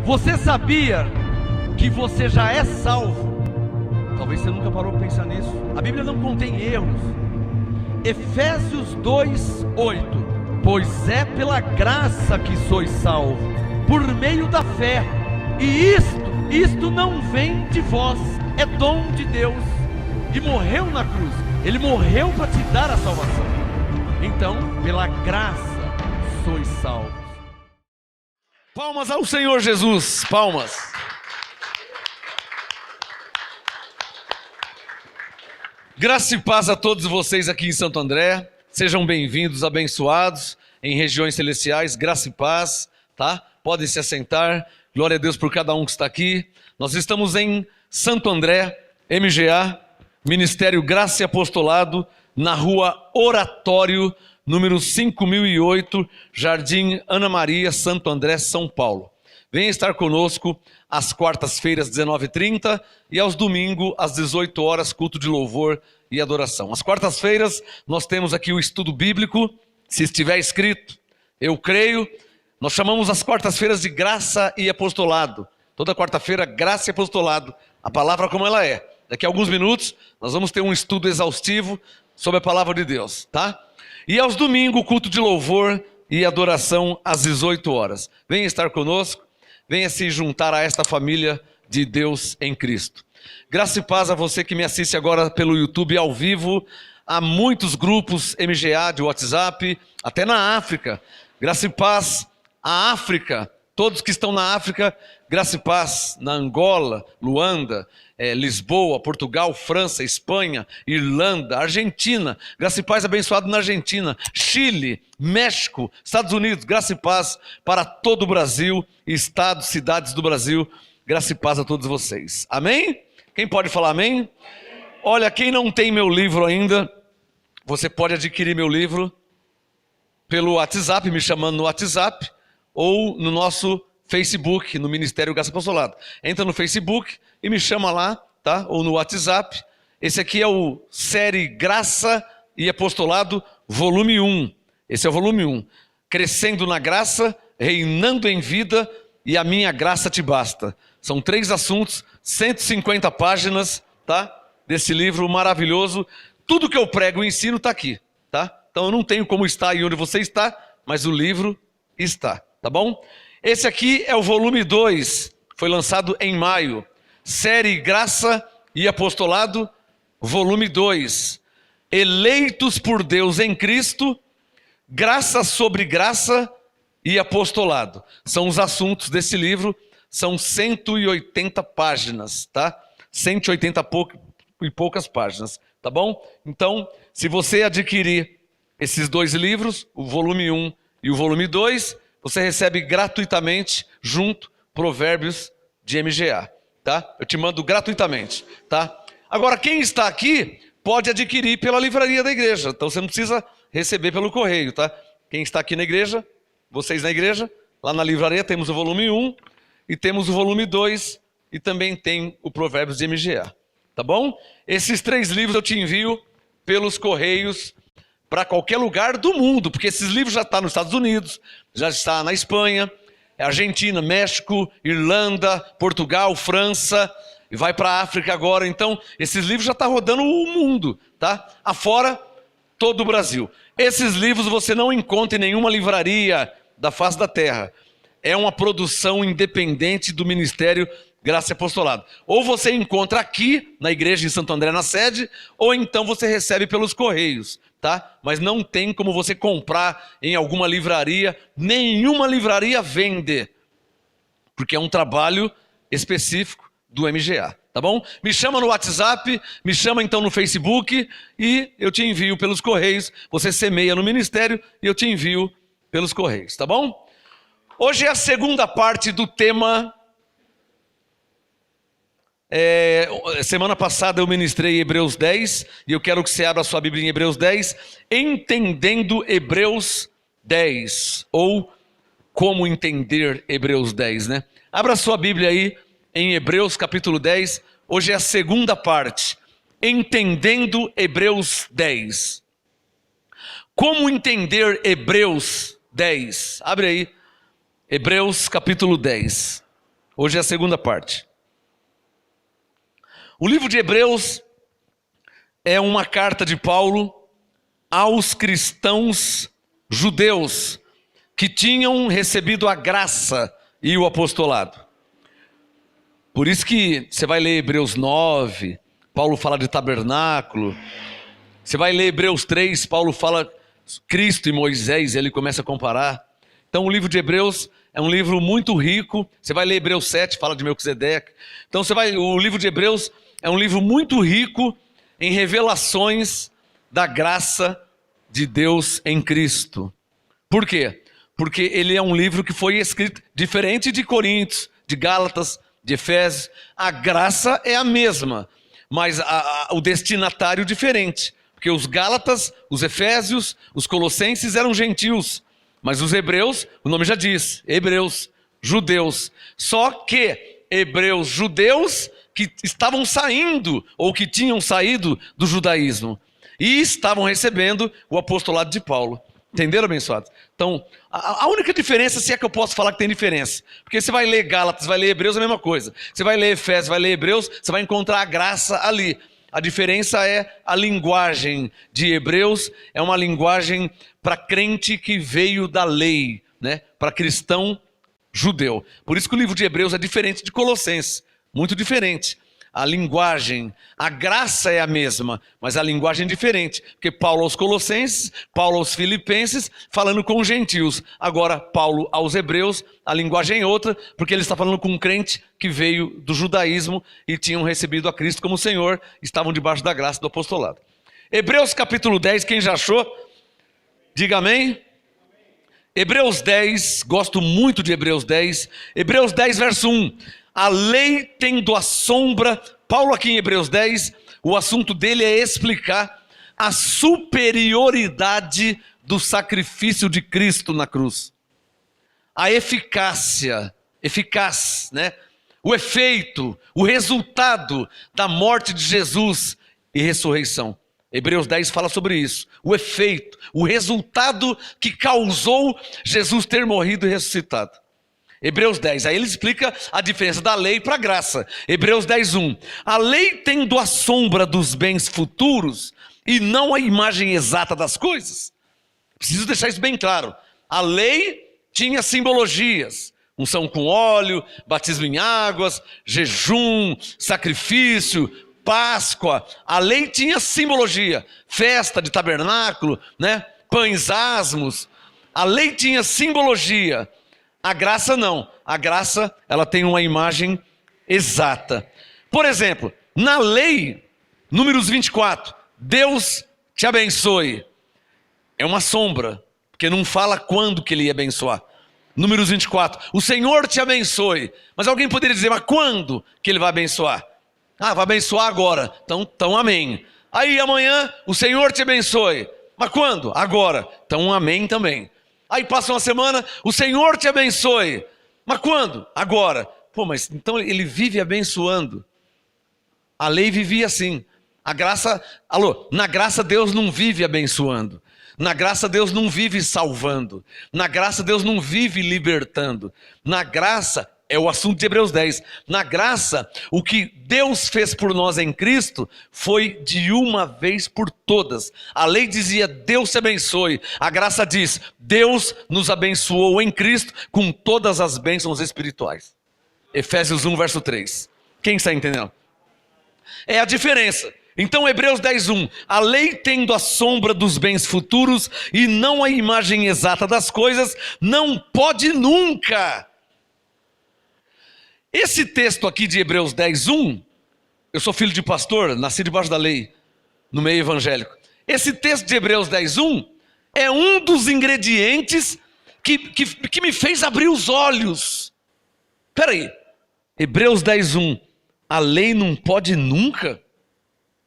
Você sabia que você já é salvo? Talvez você nunca parou para pensar nisso. A Bíblia não contém erros. Efésios 2:8. Pois é pela graça que sois salvos, por meio da fé. E isto não vem de vós, é dom de Deus. E morreu na cruz. Ele morreu para te dar a salvação. Então, pela graça sois salvos. Palmas ao Senhor Jesus, palmas. Graça e paz a todos vocês aqui em Santo André. Sejam bem-vindos, abençoados em regiões celestiais. Graça e paz, tá? Podem se assentar. Glória a Deus por cada um que está aqui. Nós estamos em Santo André, MGA, Ministério Graça e Apostolado, na rua Oratório, número 5008, Jardim Ana Maria, Santo André, São Paulo. Venha estar conosco às quartas-feiras, 19h30, e aos domingos, às 18 horas, culto de louvor e adoração. Às quartas-feiras, nós temos aqui o estudo bíblico, se estiver escrito, eu creio. Nós chamamos as quartas-feiras de graça e apostolado. Toda quarta-feira, graça e apostolado, a palavra como ela é. Daqui a alguns minutos, nós vamos ter um estudo exaustivo sobre a palavra de Deus, tá? E aos domingos, culto de louvor e adoração às 18 horas. Venha estar conosco. Venha se juntar a esta família de Deus em Cristo. Graça e paz a você que me assiste agora pelo YouTube ao vivo. Há muitos grupos MGA de WhatsApp, até na África. Graça e paz à África. Todos que estão na África, graça e paz na Angola, Luanda, Lisboa, Portugal, França, Espanha, Irlanda, Argentina. Graça e paz abençoado na Argentina, Chile, México, Estados Unidos. Graça e paz para todo o Brasil, estados, cidades do Brasil. Graça e paz a todos vocês. Amém? Quem pode falar amém? Olha, quem não tem meu livro ainda, você pode adquirir meu livro pelo WhatsApp, me chamando no WhatsApp, ou no nosso Facebook, no Ministério Graça e Apostolado. Entra no Facebook e me chama lá, tá? Ou no WhatsApp. Esse aqui é o série Graça e Apostolado, volume 1. Esse é o volume 1. Crescendo na graça, reinando em vida e a minha graça te basta. São 3 assuntos, 150 páginas, tá? Desse livro maravilhoso. Tudo que eu prego e ensino está aqui, tá? Então eu não tenho como estar aí onde você está, mas o livro está, tá bom? Esse aqui é o volume 2, foi lançado em maio. Série Graça e Apostolado, volume 2. Eleitos por Deus em Cristo, graça sobre graça e apostolado. São os assuntos desse livro, são 180 páginas, tá? 180 e poucas páginas, tá bom? Então, se você adquirir esses 2 livros, o volume 1 e o volume 2, você recebe gratuitamente junto Provérbios de MGA, tá? Eu te mando gratuitamente, tá? Agora, quem está aqui pode adquirir pela livraria da igreja, então você não precisa receber pelo correio, tá? Quem está aqui na igreja, vocês na igreja, lá na livraria temos o volume 1 e temos o volume 2 e também tem o Provérbios de MGA, tá bom? Esses 3 livros eu te envio pelos correios para qualquer lugar do mundo, porque esses livros já estão nos Estados Unidos, já está na Espanha, Argentina, México, Irlanda, Portugal, França, e vai para a África agora. Então, esses livros já estão rodando o mundo, tá? Afora todo o Brasil. Esses livros você não encontra em nenhuma livraria da face da terra. É uma produção independente do Ministério Graça e Apostolado. Ou você encontra aqui, na igreja em Santo André, na sede, ou então você recebe pelos correios, tá? Mas não tem como você comprar em alguma livraria, nenhuma livraria vende, porque é um trabalho específico do MGA, tá bom? Me chama no WhatsApp, me chama então no Facebook e eu te envio pelos correios. Você semeia no ministério e eu te envio pelos correios, tá bom? Hoje é a segunda parte do tema. Semana passada eu ministrei Hebreus 10 e eu quero que você abra a sua Bíblia em Hebreus 10, entendendo Hebreus 10, ou como entender Hebreus 10, né? Abra a sua Bíblia aí em Hebreus capítulo 10, hoje é a segunda parte, entendendo Hebreus 10. Como entender Hebreus 10? Abre aí, Hebreus capítulo 10. Hoje é a segunda parte. O livro de Hebreus é uma carta de Paulo aos cristãos judeus que tinham recebido a graça e o apostolado. Por isso que você vai ler Hebreus 9, Paulo fala de tabernáculo. Você vai ler Hebreus 3, Paulo fala Cristo e Moisés, ele começa a comparar. Então o livro de Hebreus é um livro muito rico. Você vai ler Hebreus 7, fala de Melquisedeque. Então o livro de Hebreus é um livro muito rico em revelações da graça de Deus em Cristo. Por quê? Porque ele é um livro que foi escrito diferente de Coríntios, de Gálatas, de Efésios. A graça é a mesma, mas o destinatário diferente. Porque os Gálatas, os Efésios, os Colossenses eram gentios. Mas os hebreus, o nome já diz, hebreus, judeus. Só que hebreus judeus que estavam saindo, ou que tinham saído do judaísmo. E estavam recebendo o apostolado de Paulo. Entenderam, abençoados? Então, a única diferença, se é que eu posso falar que tem diferença. Porque você vai ler Gálatas, vai ler Hebreus, é a mesma coisa. Você vai ler Efésios, vai ler Hebreus, você vai encontrar a graça ali. A diferença é a linguagem de Hebreus, é uma linguagem para crente que veio da lei, né? Para cristão judeu. Por isso que o livro de Hebreus é diferente de Colossenses, muito diferente. A linguagem, a graça é a mesma, mas a linguagem é diferente. Porque Paulo aos Colossenses, Paulo aos Filipenses, falando com os gentios. Agora, Paulo aos Hebreus, a linguagem é outra, porque ele está falando com um crente que veio do judaísmo e tinham recebido a Cristo como Senhor, estavam debaixo da graça do apostolado. Hebreus capítulo 10, quem já achou? Diga amém. Hebreus 10, gosto muito de Hebreus 10. Hebreus 10, verso 1. A lei tendo a sombra, Paulo aqui em Hebreus 10, o assunto dele é explicar a superioridade do sacrifício de Cristo na cruz. A eficácia, eficaz, né? O efeito, o resultado da morte de Jesus e ressurreição. Hebreus 10 fala sobre isso. O efeito, o resultado que causou Jesus ter morrido e ressuscitado. Hebreus 10, aí ele explica a diferença da lei para a graça. Hebreus 10, 1. A lei tendo a sombra dos bens futuros e não a imagem exata das coisas. Preciso deixar isso bem claro. A lei tinha simbologias. Unção com óleo, batismo em águas, jejum, sacrifício, Páscoa. A lei tinha simbologia. Festa de tabernáculo, né? Pães asmos. A lei tinha simbologia. A graça não. A graça, ela tem uma imagem exata. Por exemplo, na lei, Números 24, Deus te abençoe. É uma sombra, porque não fala quando que ele ia abençoar. Números 24, o Senhor te abençoe. Mas alguém poderia dizer, mas quando que ele vai abençoar? Ah, vai abençoar agora. Então amém. Aí amanhã, o Senhor te abençoe. Mas quando? Agora. Então amém também. Aí passa uma semana, o Senhor te abençoe. Mas quando? Agora. Pô, mas então ele vive abençoando. A lei vivia assim. A graça, na graça Deus não vive abençoando. Na graça Deus não vive salvando. Na graça Deus não vive libertando. Na graça, é o assunto de Hebreus 10. Na graça, o que Deus fez por nós em Cristo foi de uma vez por todas. A lei dizia, Deus te abençoe. A graça diz, Deus nos abençoou em Cristo com todas as bênçãos espirituais. Efésios 1, verso 3. Quem está entendendo? É a diferença. Então Hebreus 10, 1. A lei tendo a sombra dos bens futuros e não a imagem exata das coisas, não pode nunca. Esse texto aqui de Hebreus 10, 1, eu sou filho de pastor, nasci debaixo da lei, no meio evangélico. Esse texto de Hebreus 10, 1 é um dos ingredientes que me fez abrir os olhos. Espera aí, Hebreus 10, 1, a lei não pode nunca?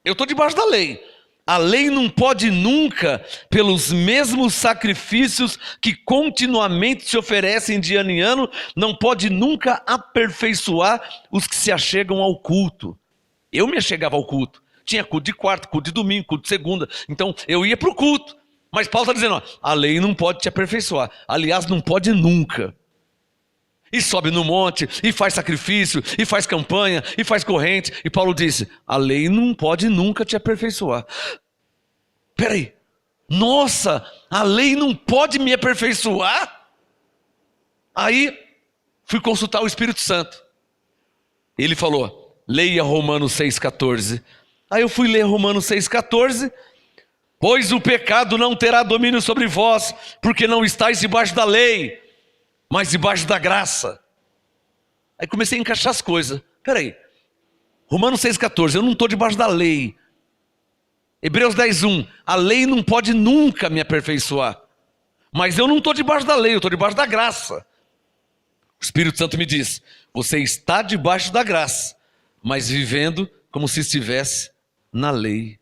Eu estou debaixo da lei. A lei não pode nunca, pelos mesmos sacrifícios que continuamente se oferecem de ano em ano, não pode nunca aperfeiçoar os que se achegam ao culto. Eu me achegava ao culto. Tinha culto de quarta, culto de domingo, culto de segunda. Então eu ia para o culto. Mas Paulo está dizendo, a lei não pode te aperfeiçoar. Aliás, não pode nunca. E sobe no monte, e faz sacrifício, e faz campanha, e faz corrente. E Paulo disse, a lei não pode nunca te aperfeiçoar. Peraí, nossa, a lei não pode me aperfeiçoar? Aí, fui consultar o Espírito Santo. Ele falou, leia Romanos 6,14. Aí eu fui ler Romanos 6,14. Pois o pecado não terá domínio sobre vós, porque não estáis debaixo da lei, mas debaixo da graça. Aí comecei a encaixar as coisas. Peraí, Romanos 6,14, eu não estou debaixo da lei. Hebreus 10,1, a lei não pode nunca me aperfeiçoar. Mas eu não estou debaixo da lei, eu estou debaixo da graça. O Espírito Santo me diz, você está debaixo da graça, mas vivendo como se estivesse na lei.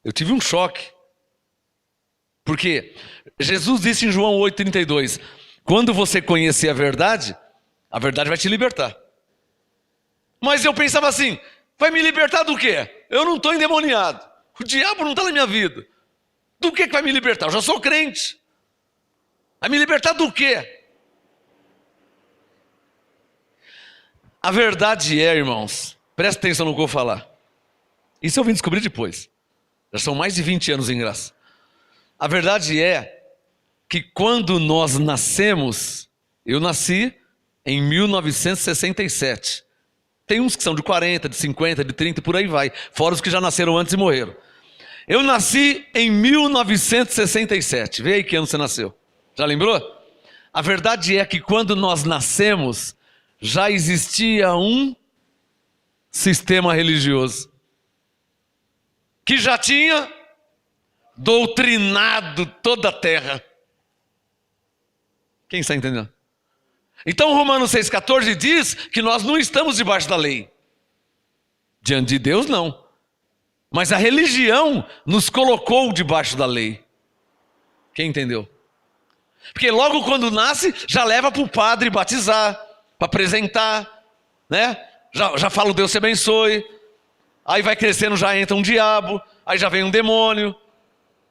Eu tive um choque. Porque Jesus disse em João 8,32, quando você conhecer a verdade vai te libertar. Mas eu pensava assim, vai me libertar do quê? Eu não estou endemoniado, o diabo não está na minha vida. Do que vai me libertar? Eu já sou crente. Vai me libertar do quê? A verdade é, irmãos, presta atenção no que eu vou falar. Isso eu vim descobrir depois. Já são mais de 20 anos em graça. A verdade é que quando nós nascemos, eu nasci em 1967. Tem uns que são de 40, de 50, de 30, por aí vai. Fora os que já nasceram antes e morreram. Eu nasci em 1967. Vê aí que ano você nasceu. Já lembrou? A verdade é que quando nós nascemos, já existia um sistema religioso que já tinha doutrinado toda a terra. Quem está entendendo? Então Romanos 6,14 diz que nós não estamos debaixo da lei. Diante de Deus não. Mas a religião nos colocou debaixo da lei. Quem entendeu? Porque logo quando nasce, já leva para o padre batizar, para apresentar, né? Já fala o Deus te abençoe. Aí vai crescendo, já entra um diabo, aí já vem um demônio.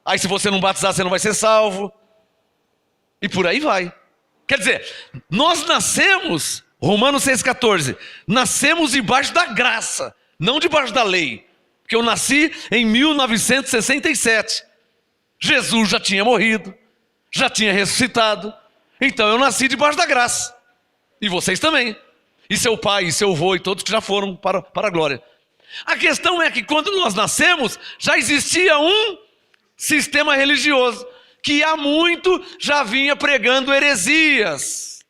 Aí se você não batizar, você não vai ser salvo. E por aí vai. Quer dizer, nós nascemos, Romanos 6,14, nascemos debaixo da graça, não debaixo da lei. Porque eu nasci em 1967. Jesus já tinha morrido, já tinha ressuscitado. Então eu nasci debaixo da graça. E vocês também. E seu pai, e seu avô, e todos que já foram para a glória. A questão é que quando nós nascemos, já existia um sistema religioso que há muito já vinha pregando heresias.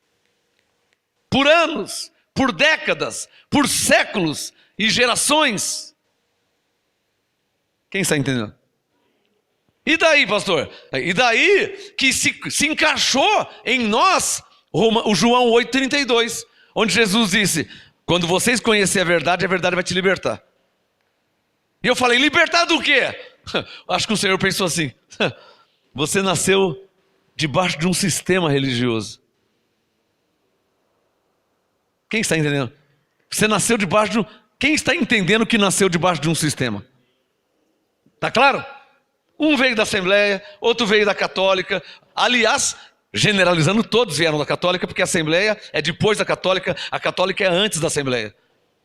Por anos, por décadas, por séculos e gerações. Quem está entendendo? E daí, pastor? E daí que se encaixou em nós o João 8,32, onde Jesus disse, quando vocês conhecerem a verdade vai te libertar. E eu falei, libertar do quê? Acho que o Senhor pensou assim, você nasceu debaixo de um sistema religioso. Quem está entendendo? Você nasceu debaixo de um... Quem está entendendo que nasceu debaixo de um sistema? Está claro? Um veio da Assembleia, outro veio da Católica. Aliás, generalizando, todos vieram da Católica, porque a Assembleia é depois da Católica, a Católica é antes da Assembleia.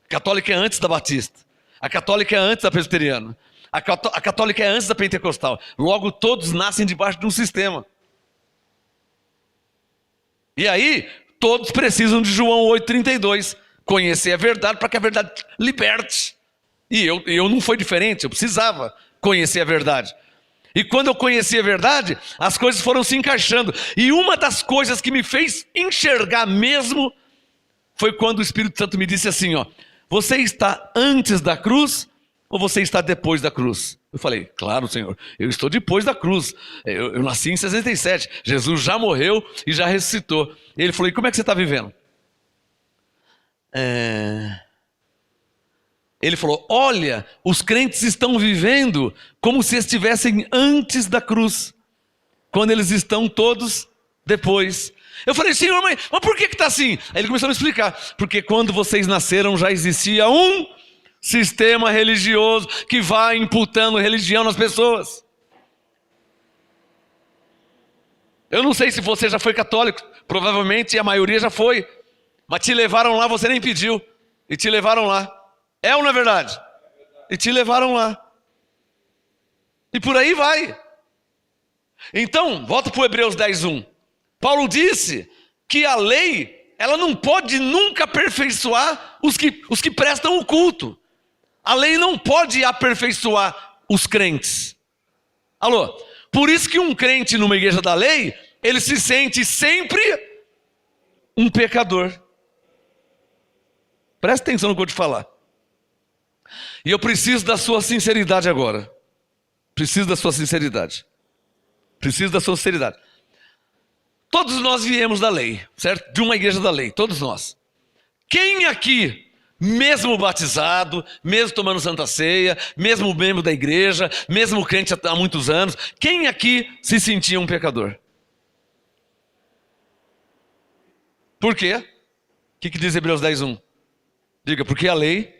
A Católica é antes da Batista. A Católica é antes da Presbiteriana. A Católica é antes da Pentecostal. Logo, todos nascem debaixo de um sistema. E aí, todos precisam de João 8,32. Conhecer a verdade para que a verdade liberte. E eu não foi diferente, eu precisava conhecer a verdade. E quando eu conheci a verdade, as coisas foram se encaixando. E uma das coisas que me fez enxergar mesmo foi quando o Espírito Santo me disse assim, ó, você está antes da cruz ou você está depois da cruz? Eu falei, claro, Senhor, eu estou depois da cruz. Eu nasci em 67, Jesus já morreu e já ressuscitou. Ele falou, e como é que você está vivendo? Ele falou, olha, os crentes estão vivendo como se estivessem antes da cruz, quando eles estão todos depois. Eu falei, Senhor, mas por que está assim? Aí ele começou a me explicar, porque quando vocês nasceram já existia um sistema religioso que vai imputando religião nas pessoas. Eu não sei se você já foi católico, provavelmente a maioria já foi, mas te levaram lá, você nem pediu, e te levaram lá. É ou não é verdade? E te levaram lá. E por aí vai. Então, volta para o Hebreus 10:1. Paulo disse que a lei, ela não pode nunca aperfeiçoar os que prestam o culto. A lei não pode aperfeiçoar os crentes. Alô? Por isso que um crente numa igreja da lei, ele se sente sempre um pecador. Presta atenção no que eu vou te falar. E eu preciso da sua sinceridade agora. Preciso da sua sinceridade. Preciso da sua sinceridade. Todos nós viemos da lei, certo? De uma igreja da lei, todos nós. Quem aqui, mesmo batizado, mesmo tomando Santa Ceia, mesmo membro da igreja, mesmo crente há muitos anos, quem aqui se sentia um pecador? Por quê? O que diz Hebreus 10:1? Diga, porque a lei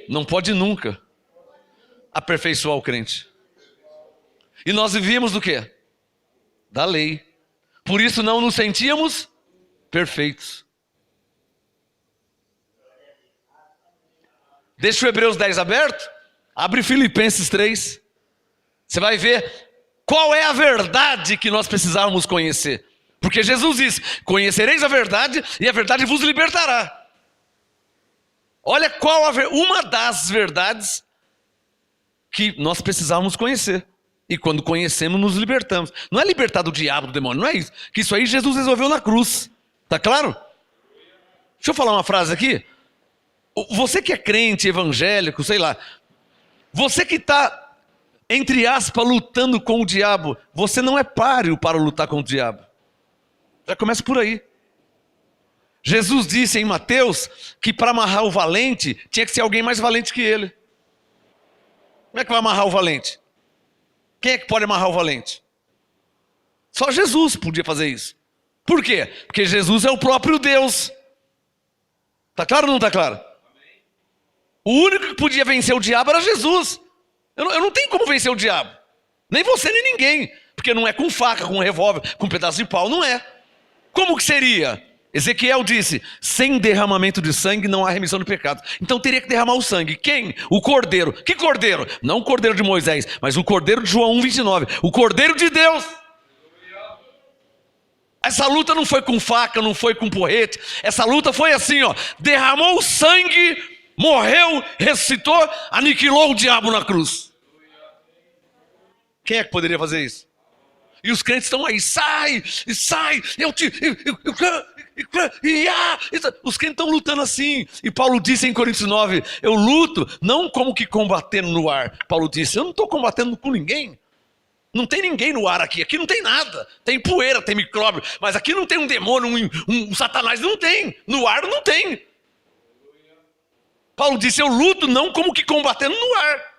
não pode nunca aperfeiçoar o crente. E nós vivíamos do quê? Da lei. Por isso não nos sentíamos perfeitos. Deixa o Hebreus 10 aberto. Abre Filipenses 3. Você vai ver qual é a verdade que nós precisávamos conhecer. Porque Jesus disse, conhecereis a verdade e a verdade vos libertará. Olha qual uma das verdades que nós precisávamos conhecer. E quando conhecemos, nos libertamos. Não é libertar do diabo, do demônio, não é isso. Que isso aí Jesus resolveu na cruz. Tá claro? Deixa eu falar uma frase aqui. Você que é crente, evangélico, sei lá. Você que está, entre aspas, lutando com o diabo. Você não é páreo para lutar com o diabo. Já começa por aí. Jesus disse em Mateus que para amarrar o valente, tinha que ser alguém mais valente que ele. Como é que vai amarrar o valente? Quem é que pode amarrar o valente? Só Jesus podia fazer isso. Por quê? Porque Jesus é o próprio Deus. Está claro ou não está claro? O único que podia vencer o diabo era Jesus. Eu não tenho como vencer o diabo. Nem você, nem ninguém. Porque não é com faca, com revólver, com um pedaço de pau. Não é. Como que seria? Ezequiel disse, sem derramamento de sangue não há remissão de pecados. Então teria que derramar o sangue. Quem? O cordeiro. Que cordeiro? Não o cordeiro de Moisés, mas o cordeiro de João 1:29. O cordeiro de Deus. Essa luta não foi com faca, não foi com porrete. Essa luta foi assim, ó. Derramou o sangue, morreu, ressuscitou, aniquilou o diabo na cruz. Quem é que poderia fazer isso? E os crentes estão aí, sai, os crentes estão lutando assim. E Paulo disse em Coríntios 9, eu luto não como que combatendo no ar. Paulo disse, eu não estou combatendo com ninguém. Não tem ninguém no ar aqui não tem nada. Tem poeira, tem micróbio, mas aqui não tem um demônio, um satanás, não tem. No ar não tem. Paulo disse, eu luto não como que combatendo no ar.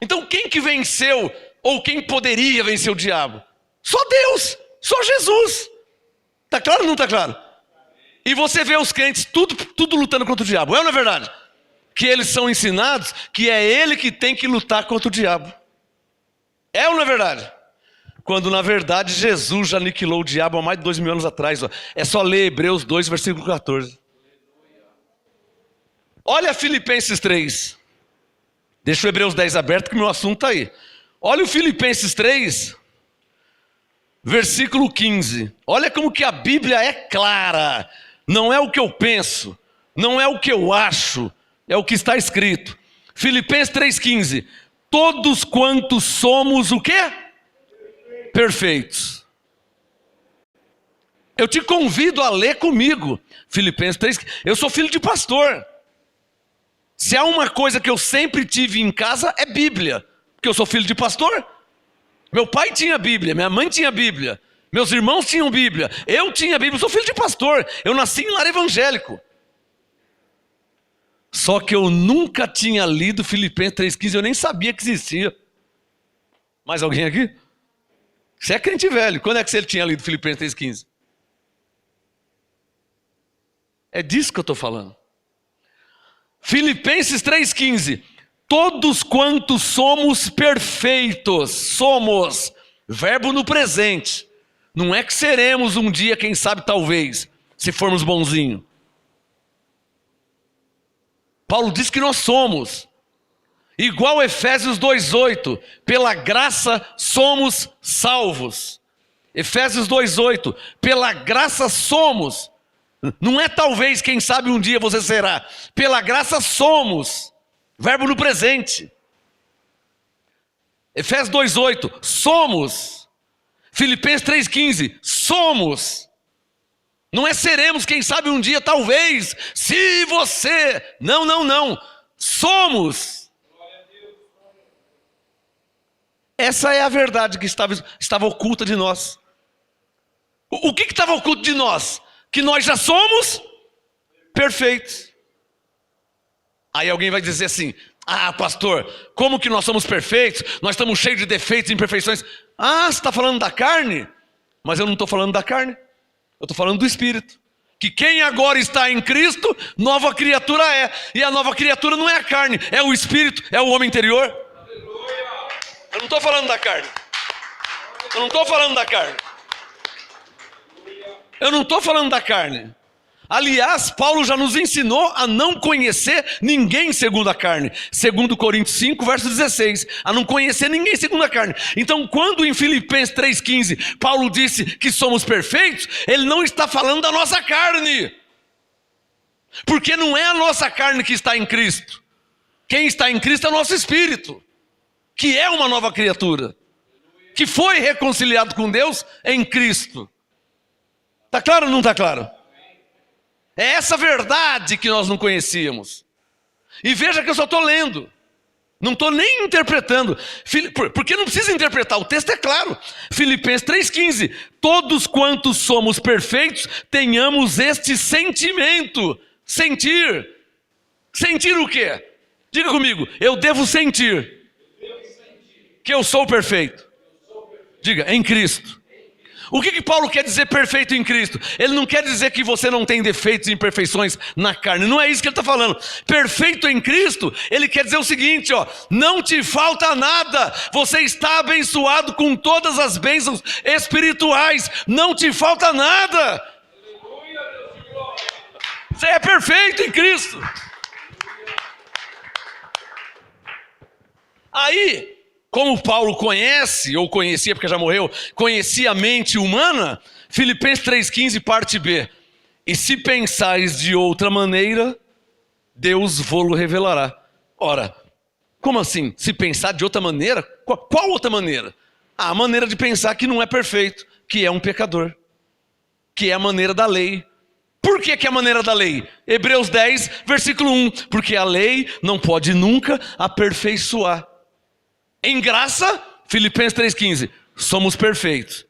Então quem que venceu? Ou quem poderia vencer o diabo? Só Deus, só Jesus. Está claro ou não está claro? E você vê os crentes tudo lutando contra o diabo. É ou não é verdade? Que eles são ensinados que é ele que tem que lutar contra o diabo. É ou não é verdade? Quando na verdade Jesus já aniquilou o diabo há mais de 2000 anos atrás. Ó. É só ler Hebreus 2, versículo 14. Olha Filipenses 3. Deixa o Hebreus 10 aberto que o meu assunto está aí. Olha o Filipenses 3, versículo 15. Olha como que a Bíblia é clara. Não é o que eu penso, não é o que eu acho, é o que está escrito. Filipenses 3,15. Todos quantos somos o quê? Perfeitos. Eu te convido a ler comigo. Filipenses 3. Eu sou filho de pastor. Se há uma coisa que eu sempre tive em casa, é Bíblia. Porque eu sou filho de pastor. Meu pai tinha Bíblia, minha mãe tinha Bíblia, meus irmãos tinham Bíblia, eu tinha Bíblia, eu sou filho de pastor. Eu nasci em lar evangélico. Só que eu nunca tinha lido Filipenses 3,15, eu nem sabia que existia. Mais alguém aqui? Você é crente velho, quando é que você tinha lido Filipenses 3,15? É disso que eu estou falando. Filipenses 3,15. Todos quantos somos perfeitos, somos Verbo no presente. Não é que seremos um dia, quem sabe, talvez, se formos bonzinhos. Paulo diz que nós somos. Igual Efésios 2:8, pela graça somos salvos. Efésios 2:8, pela graça somos. Não é talvez, quem sabe um dia você será. Pela graça somos. Verbo no presente. Efésios 2:8, somos. Filipenses 3:15, somos. Não é seremos, quem sabe um dia, talvez, se você. Não, não, não. Somos. Essa é a verdade que estava oculta de nós. O que estava oculto de nós? Que nós já somos perfeitos. Aí alguém vai dizer assim: ah, pastor, como que nós somos perfeitos? Nós estamos cheios de defeitos e imperfeições. Ah, você está falando da carne? Mas eu não estou falando da carne. Eu estou falando do Espírito. Que quem agora está em Cristo, nova criatura é. E a nova criatura não é a carne, é o Espírito, é o homem interior. Eu não estou falando da carne. Eu não estou falando da carne. Eu não estou falando da carne. Aliás, Paulo já nos ensinou a não conhecer ninguém segundo a carne. Segundo Coríntios 5, verso 16. A não conhecer ninguém segundo a carne. Então, quando em Filipenses 3,15, Paulo disse que somos perfeitos, ele não está falando da nossa carne. Porque não é a nossa carne que está em Cristo. Quem está em Cristo é o nosso espírito, que é uma nova criatura, que foi reconciliado com Deus em Cristo. Está claro ou não está claro? É essa verdade que nós não conhecíamos. E veja que eu só estou lendo. Não estou nem interpretando. Porque não precisa interpretar, o texto é claro. Filipenses 3,15. Todos quantos somos perfeitos, tenhamos este sentimento. Sentir. Sentir o quê? Diga comigo, eu devo sentir que eu sou perfeito. Diga, em Cristo. O que Paulo quer dizer perfeito em Cristo? Ele não quer dizer que você não tem defeitos e imperfeições na carne. Não é isso que ele está falando. Perfeito em Cristo, ele quer dizer o seguinte, ó, não te falta nada. Você está abençoado com todas as bênçãos espirituais. Não te falta nada. Você é perfeito em Cristo. Aí, como Paulo conhece, ou conhecia porque já morreu, conhecia a mente humana, Filipenses 3,15, parte B. E se pensais de outra maneira, Deus vô-lo revelará. Ora, como assim? Se pensar de outra maneira? Qual outra maneira? A maneira de pensar que não é perfeito, que é um pecador, que é a maneira da lei. Por que é a maneira da lei? Hebreus 10, versículo 1. Porque a lei não pode nunca aperfeiçoar. Em graça, Filipenses 3,15, somos perfeitos.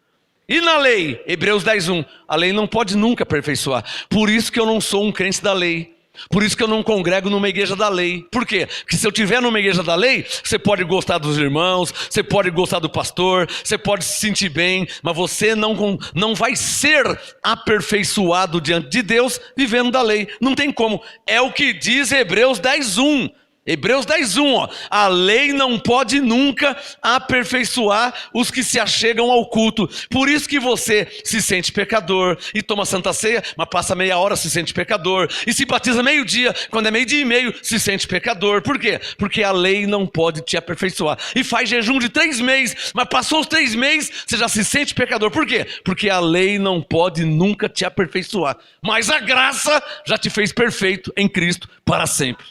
E na lei, Hebreus 10:1, a lei não pode nunca aperfeiçoar. Por isso que eu não sou um crente da lei. Por isso que eu não congrego numa igreja da lei. Por quê? Porque se eu estiver numa igreja da lei, você pode gostar dos irmãos, você pode gostar do pastor, você pode se sentir bem, mas você não vai ser aperfeiçoado diante de Deus vivendo da lei. Não tem como. É o que diz Hebreus 10:1. Hebreus 10:1, ó, a lei não pode nunca aperfeiçoar os que se achegam ao culto. Por isso que você se sente pecador e toma santa ceia, mas passa meia hora se sente pecador. E se batiza meio-dia, quando é meio-dia e meio, se sente pecador. Por quê? Porque a lei não pode te aperfeiçoar. E faz jejum de 3 meses, mas passou os 3 meses, você já se sente pecador. Por quê? Porque a lei não pode nunca te aperfeiçoar. Mas a graça já te fez perfeito em Cristo para sempre.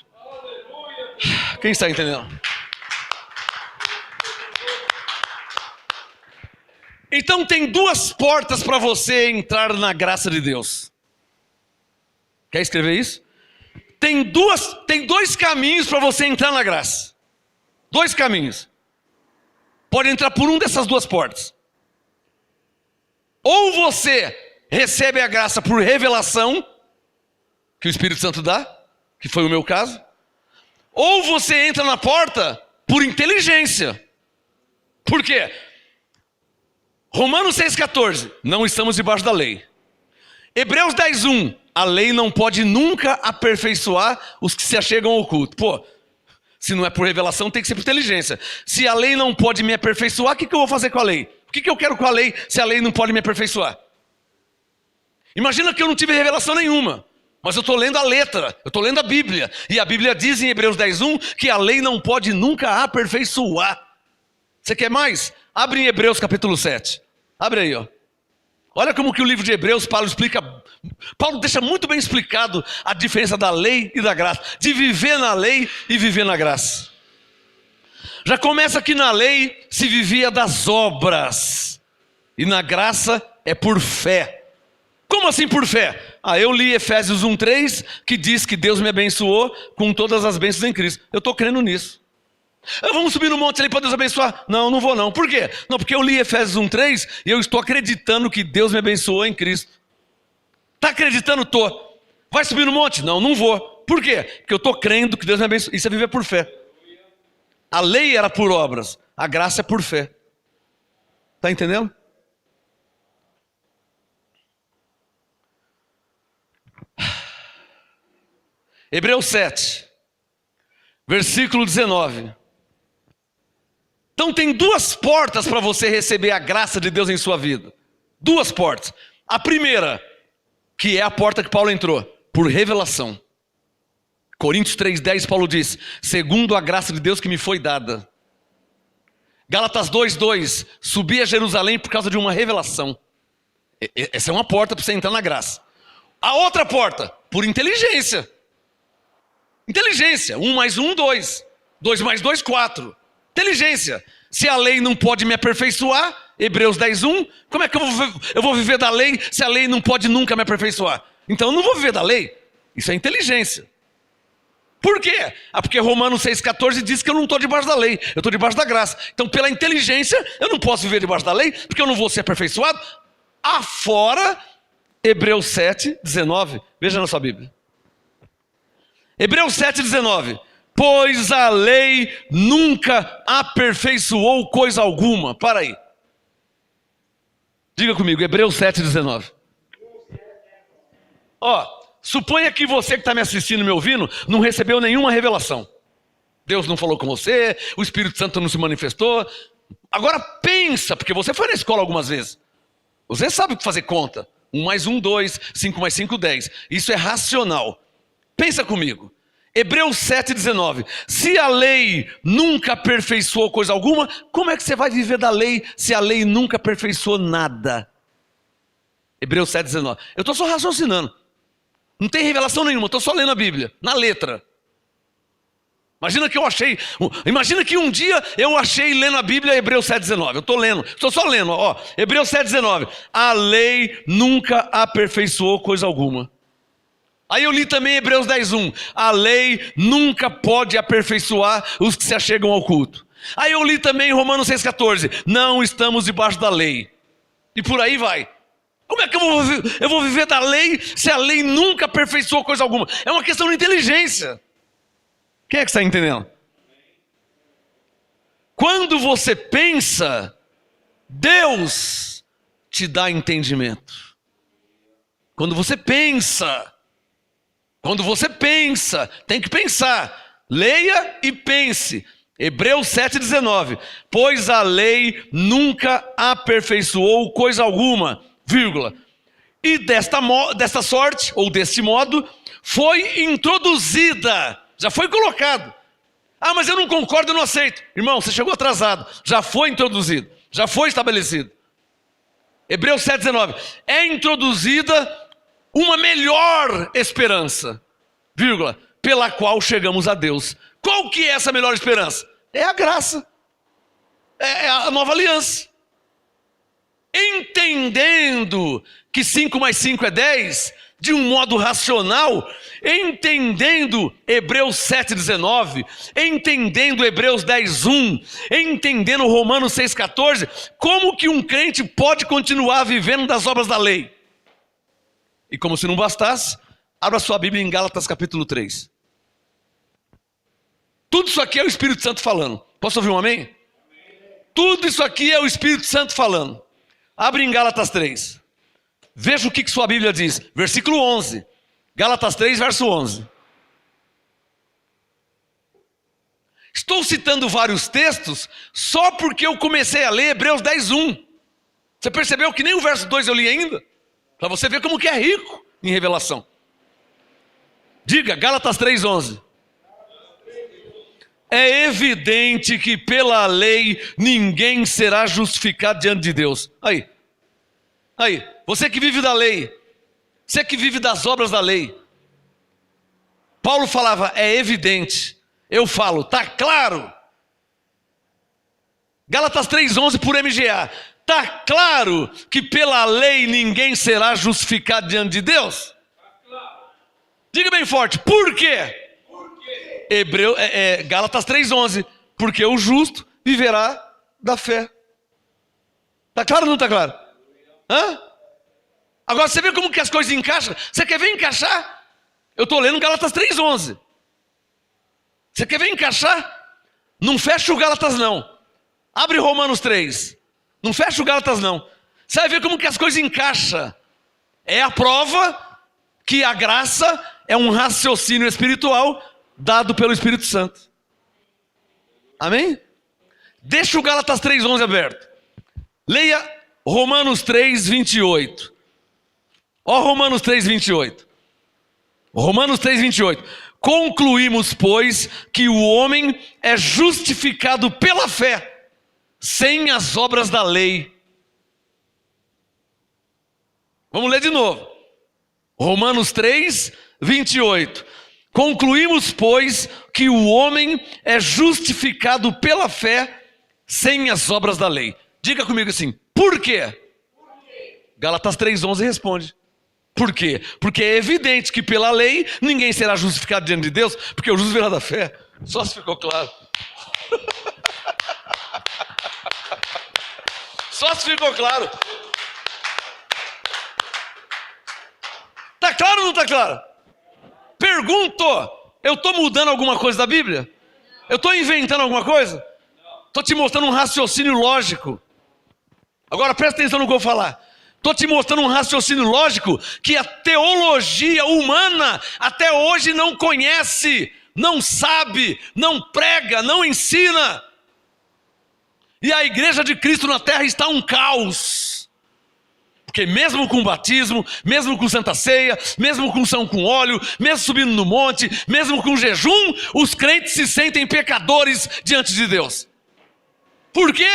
Quem está entendendo? Então tem 2 portas para você entrar na graça de Deus. Quer escrever isso? Tem 2 caminhos para você entrar na graça. 2 caminhos. Pode entrar por um dessas 2 portas. Ou você recebe a graça por revelação, que o Espírito Santo dá, que foi o meu caso. Ou você entra na porta por inteligência. Por quê? Romanos 6,14, não estamos debaixo da lei. Hebreus 10:1, a lei não pode nunca aperfeiçoar os que se achegam ao culto. Pô, se não é por revelação, tem que ser por inteligência. Se a lei não pode me aperfeiçoar, o que eu vou fazer com a lei? Por que eu quero com a lei se a lei não pode me aperfeiçoar? Imagina que eu não tive revelação nenhuma, mas eu estou lendo a letra, eu estou lendo a Bíblia. E a Bíblia diz em Hebreus 10:1 que a lei não pode nunca aperfeiçoar. Você quer mais? Abre em Hebreus capítulo 7. Abre aí, ó. Olha como que o livro de Hebreus, Paulo explica. Paulo deixa muito bem explicado a diferença da lei e da graça. De viver na lei e viver na graça. Já começa que na lei se vivia das obras. E na graça é por fé. Como assim por fé? Eu li Efésios 1:3, que diz que Deus me abençoou com todas as bênçãos em Cristo. Eu estou crendo nisso. Vamos subir no monte ali para Deus abençoar? Não vou não. Por quê? Não, porque eu li Efésios 1:3 e eu estou acreditando que Deus me abençoou em Cristo. Está acreditando? Estou. Vai subir no monte? Não vou. Por quê? Porque eu estou crendo que Deus me abençoou. Isso é viver por fé. A lei era por obras, a graça é por fé. Está entendendo? Hebreus 7, versículo 19. Então tem duas portas para você receber a graça de Deus em sua vida. Duas portas. A primeira, que é a porta que Paulo entrou, por revelação. Coríntios 3:10, Paulo diz, segundo a graça de Deus que me foi dada. Gálatas 2:2, subi a Jerusalém por causa de uma revelação. Essa é uma porta para você entrar na graça. A outra porta, por inteligência. Inteligência, 1 mais 1, 2. 2 mais 2, 4. Inteligência. Se a lei não pode me aperfeiçoar, Hebreus 10:1, como é que eu vou viver da lei se a lei não pode nunca me aperfeiçoar? Então eu não vou viver da lei. Isso é inteligência. Por quê? Porque Romanos 6,14 diz que eu não estou debaixo da lei, eu estou debaixo da graça. Então pela inteligência eu não posso viver debaixo da lei, porque eu não vou ser aperfeiçoado. Afora Hebreus 7:19. Veja na sua Bíblia. Hebreus 7:19. Pois a lei nunca aperfeiçoou coisa alguma. Para aí. Diga comigo, Hebreus 7:19. Suponha que você que está me assistindo e me ouvindo não recebeu nenhuma revelação. Deus não falou com você, o Espírito Santo não se manifestou. Agora pensa, porque você foi na escola algumas vezes. Você sabe fazer conta. 1 mais 1, 2, 5 mais 5, 10. Isso é racional. Pensa comigo. Hebreus 7:19. Se a lei nunca aperfeiçoou coisa alguma, como é que você vai viver da lei se a lei nunca aperfeiçoou nada? Hebreus 7:19. Eu estou só raciocinando. Não tem revelação nenhuma, estou só lendo a Bíblia, na letra. Imagina que um dia eu achei lendo a Bíblia Hebreus 7:19. Eu estou só lendo, Hebreus 7:19. A lei nunca aperfeiçoou coisa alguma. Aí eu li também Hebreus 10:1. A lei nunca pode aperfeiçoar os que se achegam ao culto. Aí eu li também Romanos 6,14. Não estamos debaixo da lei. E por aí vai. Como é que eu vou viver da lei se a lei nunca aperfeiçoou coisa alguma? É uma questão de inteligência. Quem é que está entendendo? Quando você pensa, Deus te dá entendimento. Quando você pensa, tem que pensar. Leia e pense. Hebreus 7:19. Pois a lei nunca aperfeiçoou coisa alguma, vírgula. E desta sorte, ou deste modo, foi introduzida. Já foi colocado. Mas eu não concordo, eu não aceito. Irmão, você chegou atrasado. Já foi introduzido. Já foi estabelecido. Hebreus 7:19. É introduzida uma melhor esperança, vírgula, pela qual chegamos a Deus. Qual que é essa melhor esperança? É a graça. É a nova aliança. Entendendo que 5 mais 5 é 10, de um modo racional, entendendo Hebreus 7:19, entendendo Hebreus 10:1, entendendo Romanos 6:14, como que um crente pode continuar vivendo das obras da lei? E como se não bastasse, abra sua Bíblia em Gálatas capítulo 3. Tudo isso aqui é o Espírito Santo falando. Posso ouvir um amém? Amém. Tudo isso aqui é o Espírito Santo falando. Abre em Gálatas 3. Veja o que sua Bíblia diz. Versículo 11. Gálatas 3, verso 11. Estou citando vários textos só porque eu comecei a ler Hebreus 10:1. Você percebeu que nem o verso 2 eu li ainda? Para você ver como que é rico em revelação. Diga, Gálatas 3:11. É evidente que pela lei ninguém será justificado diante de Deus. Aí, você que vive da lei, você que vive das obras da lei. Paulo falava, é evidente. Eu falo, tá claro. Gálatas 3:11 por MGA. Tá claro que pela lei ninguém será justificado diante de Deus? Diga bem forte, por quê? Gálatas 3:11, porque o justo viverá da fé. Tá claro ou não tá claro? Hã? Agora você vê como que as coisas encaixam? Você quer ver encaixar? Eu estou lendo Gálatas 3:11. Você quer ver encaixar? Não fecha o Gálatas não. Abre Romanos 3. Não fecha o Gálatas não. Você vai ver como que as coisas encaixam. É a prova que a graça é um raciocínio espiritual dado pelo Espírito Santo. Amém? Deixa o Gálatas 3:11 aberto. Leia Romanos 3:28. Ó Romanos 3:28. Romanos 3:28. Concluímos, pois, que o homem é justificado pela fé, sem as obras da lei. Vamos ler de novo. Romanos 3:28. Concluímos, pois, que o homem é justificado pela fé, sem as obras da lei. Diga comigo assim, por quê? Gálatas 3:11 responde. Por quê? Porque é evidente que pela lei ninguém será justificado diante de Deus, porque o justo virá da fé. Só se ficou claro. Só se ficou claro. Tá claro ou não tá claro? Pergunto, eu estou mudando alguma coisa da Bíblia? Eu estou inventando alguma coisa? Estou te mostrando um raciocínio lógico. Agora presta atenção no que eu vou falar. Estou te mostrando um raciocínio lógico que a teologia humana até hoje não conhece, não sabe, não prega, não ensina. E a igreja de Cristo na terra está um caos. Porque mesmo com batismo, mesmo com santa ceia, mesmo com unção com óleo, mesmo subindo no monte, mesmo com jejum, os crentes se sentem pecadores diante de Deus. Por quê?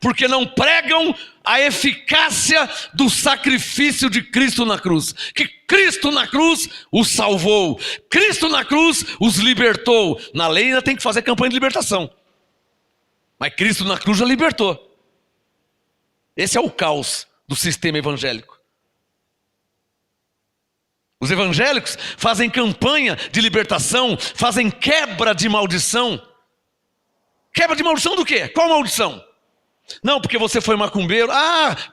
Porque não pregam a eficácia do sacrifício de Cristo na cruz. Que Cristo na cruz os salvou. Cristo na cruz os libertou. Na lei ainda tem que fazer campanha de libertação. Mas Cristo na cruz já libertou. Esse é o caos do sistema evangélico. Os evangélicos fazem campanha de libertação, fazem quebra de maldição. Quebra de maldição do quê? Qual maldição? Não, porque você foi macumbeiro.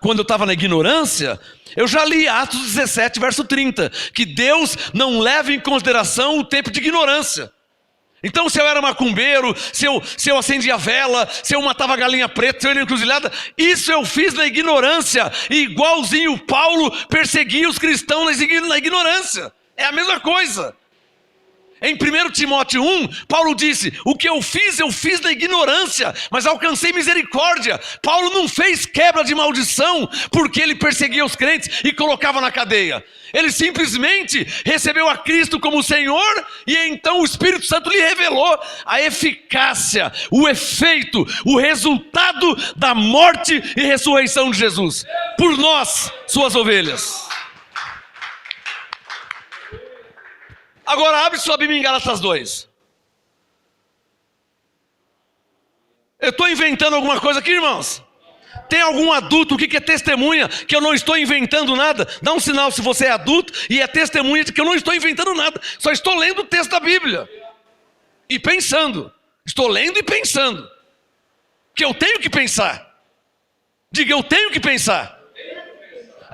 Quando eu estava na ignorância, eu já li Atos 17, verso 30, que Deus não leva em consideração o tempo de ignorância. Então se eu era macumbeiro, se eu acendia vela, se eu matava galinha preta, se eu era encruzilhada, isso eu fiz na ignorância, e igualzinho Paulo perseguia os cristãos na ignorância. É a mesma coisa. Em 1 Timóteo 1, Paulo disse, o que eu fiz na ignorância, mas alcancei misericórdia. Paulo não fez quebra de maldição, porque ele perseguia os crentes e colocava na cadeia. Ele simplesmente recebeu a Cristo como Senhor, e então o Espírito Santo lhe revelou a eficácia, o efeito, o resultado da morte e ressurreição de Jesus, por nós, suas ovelhas. Agora abre sua Bíblia em Gálatas 2. Eu estou inventando alguma coisa aqui, irmãos? Tem algum adulto que é testemunha que eu não estou inventando nada? Dá um sinal se você é adulto e é testemunha de que eu não estou inventando nada. Só estou lendo o texto da Bíblia. E pensando. Estou lendo e pensando. Que eu tenho que pensar. Diga, eu tenho que pensar.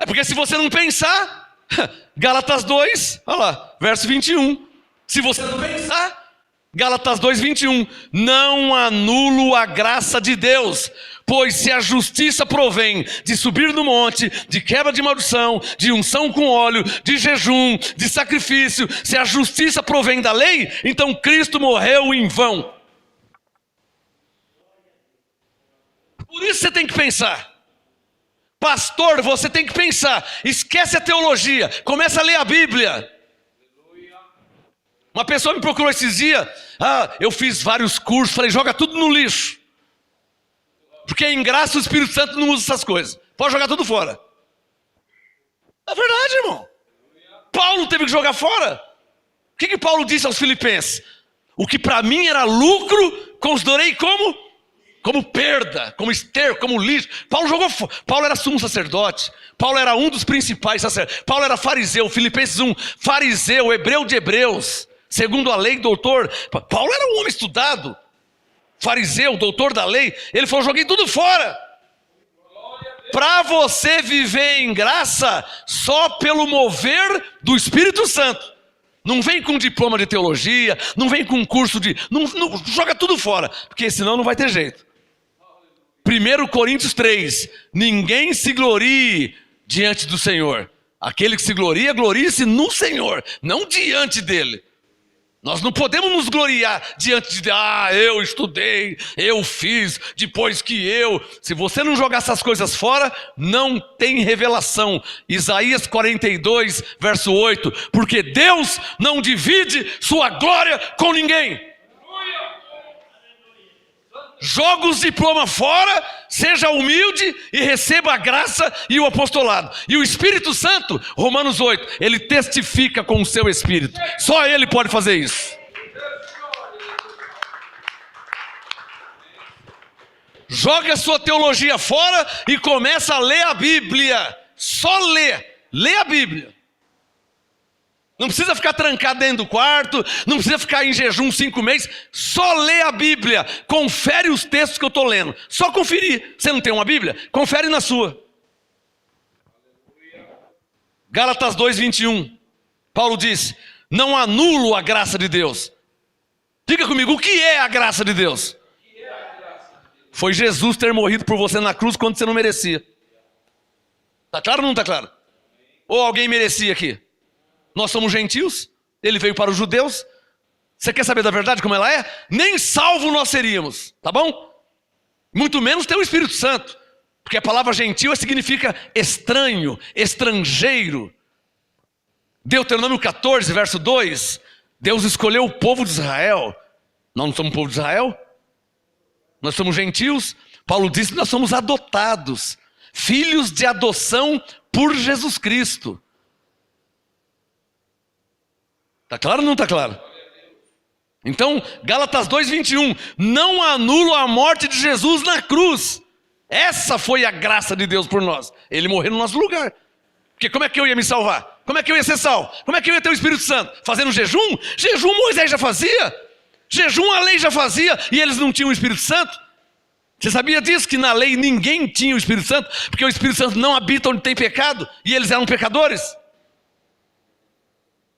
É porque se você não pensar... Gálatas 2, olha lá, verso 21. Se você não pensar, Gálatas 2, 21. Não anulo a graça de Deus, pois se a justiça provém de subir no monte, de quebra de maldição, de unção com óleo, de jejum, de sacrifício, se a justiça provém da lei, então Cristo morreu em vão. Por isso você tem que pensar. Pastor, você tem que pensar, esquece a teologia, começa a ler a Bíblia. Uma pessoa me procurou esses dias, eu fiz vários cursos, falei, joga tudo no lixo. Porque em graça o Espírito Santo não usa essas coisas, pode jogar tudo fora. É verdade, irmão. Paulo teve que jogar fora. O que Paulo disse aos filipenses? O que para mim era lucro, considerei como perda, como esterco, como lixo. Paulo jogou fora. Paulo era sumo sacerdote. Paulo era um dos principais sacerdotes. Paulo era fariseu, Filipenses 1, fariseu, hebreu de hebreus, segundo a lei, doutor. Paulo era um homem estudado, fariseu, doutor da lei. Ele falou, joguei tudo fora. Para você viver em graça, só pelo mover do Espírito Santo. Não vem com diploma de teologia, não vem com curso de... Não, joga tudo fora, porque senão não vai ter jeito. 1 Coríntios 3, ninguém se glorie diante do Senhor. Aquele que se gloria, glorie-se no Senhor, não diante dele. Nós não podemos nos gloriar diante de, eu estudei, eu fiz, depois que eu... Se você não jogar essas coisas fora, não tem revelação. Isaías 42, verso 8. Porque Deus não divide sua glória com ninguém. Joga os diplomas fora, seja humilde e receba a graça e o apostolado. E o Espírito Santo, Romanos 8, ele testifica com o seu Espírito. Só ele pode fazer isso. Joga a sua teologia fora e começa a ler a Bíblia. Só lê a Bíblia. Não precisa ficar trancado dentro do quarto, não precisa ficar em jejum 5 meses, só lê a Bíblia, confere os textos que eu estou lendo, só conferir. Você não tem uma Bíblia? Confere na sua. Gálatas 2:21, Paulo diz, não anulo a graça de Deus. Diga comigo, o que é a graça de Deus? Foi Jesus ter morrido por você na cruz quando você não merecia. Está claro ou não está claro? Ou alguém merecia aqui? Nós somos gentios, ele veio para os judeus. Você quer saber da verdade como ela é? Nem salvo nós seríamos, tá bom? Muito menos ter o Espírito Santo. Porque a palavra gentil significa estranho, estrangeiro. Deuteronômio 14, verso 2. Deus escolheu o povo de Israel. Nós não somos o povo de Israel? Nós somos gentios. Paulo diz que nós somos adotados, filhos de adoção por Jesus Cristo. Está claro ou não está claro? Então, Gálatas 2:21, não anulo a morte de Jesus na cruz. Essa foi a graça de Deus por nós. Ele morreu no nosso lugar. Porque como é que eu ia me salvar? Como é que eu ia ser salvo? Como é que eu ia ter o Espírito Santo? Fazendo jejum? Jejum Moisés já fazia. Jejum a lei já fazia e eles não tinham o Espírito Santo. Você sabia disso? Que na lei ninguém tinha o Espírito Santo, porque o Espírito Santo não habita onde tem pecado, e eles eram pecadores.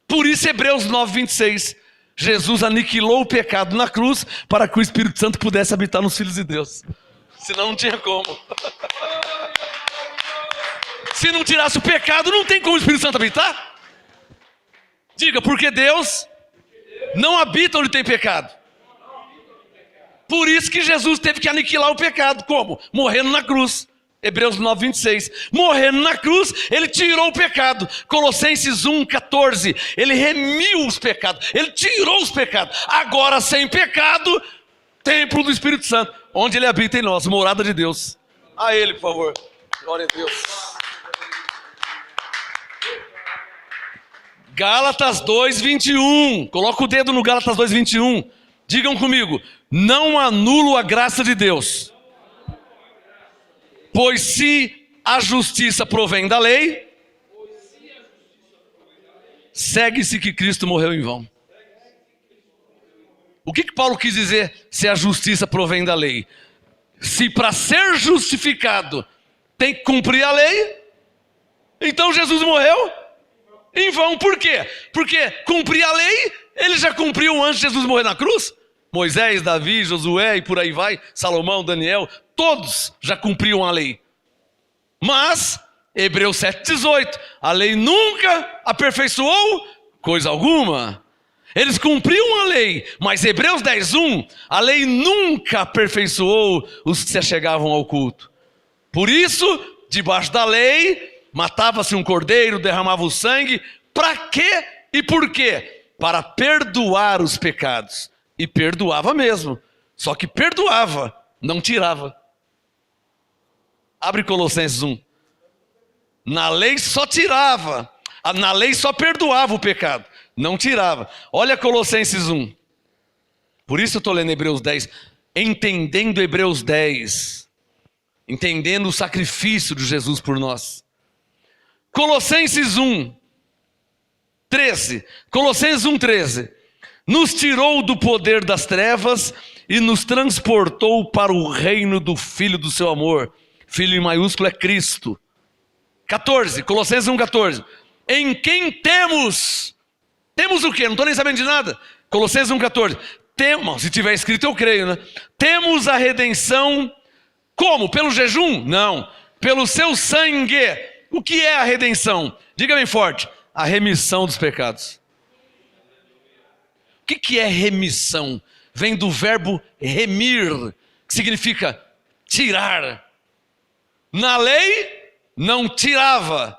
Por isso Hebreus 9:26, Jesus aniquilou o pecado na cruz, para que o Espírito Santo pudesse habitar nos filhos de Deus. Senão não tinha como. Se não tirasse o pecado, não tem como o Espírito Santo habitar. Diga, porque Deus não habita onde tem pecado. Por isso que Jesus teve que aniquilar o pecado. Como? Morrendo na cruz. Hebreus 9:26. Morrendo na cruz, ele tirou o pecado. Colossenses 1:14. Ele remiu os pecados. Ele tirou os pecados. Agora, sem pecado, templo do Espírito Santo, onde ele habita em nós, morada de Deus. A ele, por favor. Glória a Deus. Gálatas 2:21. Coloca o dedo no Gálatas 2:21. Digam comigo, não anulo a graça de Deus. Pois se a justiça provém da lei, segue-se que Cristo morreu em vão. O que Paulo quis dizer se a justiça provém da lei? Se para ser justificado tem que cumprir a lei, então Jesus morreu em vão. Por quê? Porque cumprir a lei, ele já cumpriu antes de Jesus morrer na cruz. Moisés, Davi, Josué e por aí vai, Salomão, Daniel, todos já cumpriam a lei. Mas, Hebreus 7:18, a lei nunca aperfeiçoou coisa alguma. Eles cumpriam a lei, mas Hebreus 10:1, a lei nunca aperfeiçoou os que se achegavam ao culto. Por isso, debaixo da lei, matava-se um cordeiro, derramava o sangue. Para quê e por quê? Para perdoar os pecados. E perdoava mesmo. Só que perdoava, não tirava. Abre Colossenses 1. Na lei só tirava. Na lei só perdoava o pecado, não tirava. Olha Colossenses 1. Por isso eu estou lendo Hebreus 10. Entendendo Hebreus 10. Entendendo o sacrifício de Jesus por nós. Colossenses 1, 13. Colossenses 1, 13. Nos tirou do poder das trevas e nos transportou para o reino do Filho do seu amor. Filho em maiúsculo é Cristo. 14. Colossenses 1, 14. Em quem temos o quê? Não estou nem sabendo de nada. Colossenses 1, 14. Se tiver escrito eu creio, né? Temos a redenção, como? Pelo jejum? Não. Pelo seu sangue. O que é a redenção? Diga bem forte. A remissão dos pecados. O que é remissão? Vem do verbo remir, que significa tirar. Na lei, não tirava,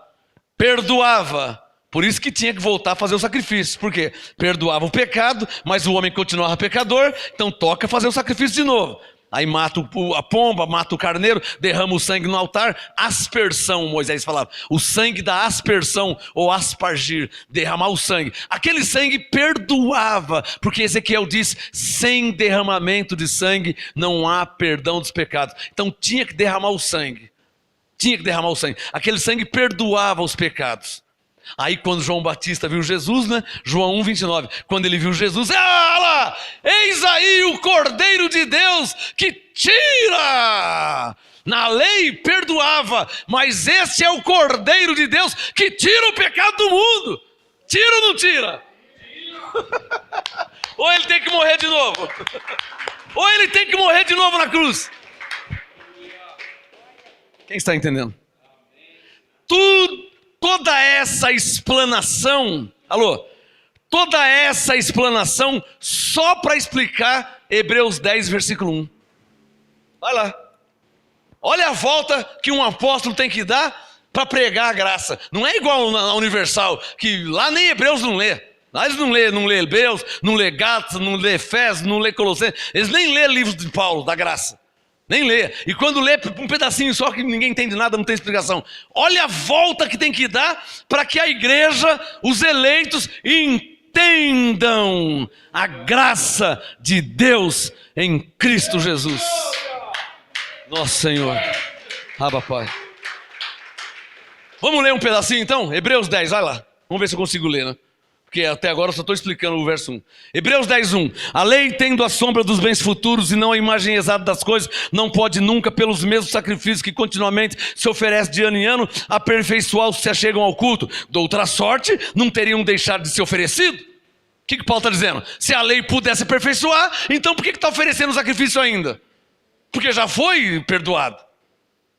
perdoava. Por isso que tinha que voltar a fazer o sacrifício. Por quê? Perdoava o pecado, mas o homem continuava pecador, então toca fazer o sacrifício de novo. Aí mata a pomba, mata o carneiro, derrama o sangue no altar, aspersão, Moisés falava. O sangue da aspersão, ou aspargir, derramar o sangue. Aquele sangue perdoava, porque Ezequiel diz, sem derramamento de sangue não há perdão dos pecados. Então tinha que derramar o sangue. Tinha que derramar o sangue. Aquele sangue perdoava os pecados. Aí quando João Batista viu Jesus, né? João 1, 29. Quando ele viu Jesus, lá, eis aí o Cordeiro de Deus que tira. Na lei perdoava, mas esse é o Cordeiro de Deus que tira o pecado do mundo. Tira ou não tira? Ou ele tem que morrer de novo? Ou ele tem que morrer de novo na cruz? Quem está entendendo? Toda essa explanação, toda essa explanação só para explicar Hebreus 10, versículo 1. Vai lá. Olha a volta que um apóstolo tem que dar para pregar a graça. Não é igual na Universal, que lá nem Hebreus não lê. Lá eles não lê Hebreus, não lê Gálatas, não lê Efésios, não lê Colossenses. Eles nem lê livros de Paulo, da graça. Nem lê. E quando lê um pedacinho só que ninguém entende nada, não tem explicação. Olha a volta que tem que dar para que a igreja, os eleitos, entendam a graça de Deus em Cristo Jesus. Nosso Senhor. Abba, Pai. Vamos ler um pedacinho então? Hebreus 10, vai lá. Vamos ver se eu consigo ler, né? Porque até agora eu só estou explicando o verso 1. Hebreus 10, 1. A lei, tendo a sombra dos bens futuros e não a imagem exata das coisas, não pode nunca, pelos mesmos sacrifícios que continuamente se oferece de ano em ano, aperfeiçoar os que se achegam ao culto. De outra sorte, não teriam deixado de ser oferecido. O que Paulo está dizendo? Se a lei pudesse aperfeiçoar, então por que está oferecendo o sacrifício ainda? Porque já foi perdoado.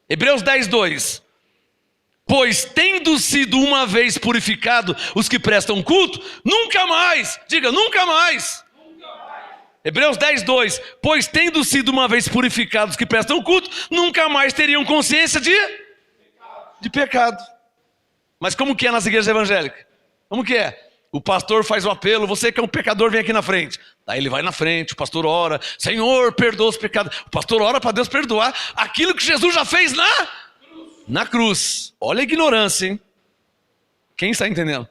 Hebreus 10, 2. Pois tendo sido uma vez purificado os que prestam culto, nunca mais, diga, nunca mais. Hebreus 10, 2. Pois tendo sido uma vez purificados os que prestam culto, nunca mais teriam consciência de pecado. Mas como que é nas igrejas evangélicas? Como que é? O pastor faz o apelo, você que é um pecador, vem aqui na frente. Daí ele vai na frente, o pastor ora, Senhor, perdoa os pecados. O pastor ora para Deus perdoar aquilo que Jesus já fez na cruz. Olha a ignorância, hein? Quem está entendendo?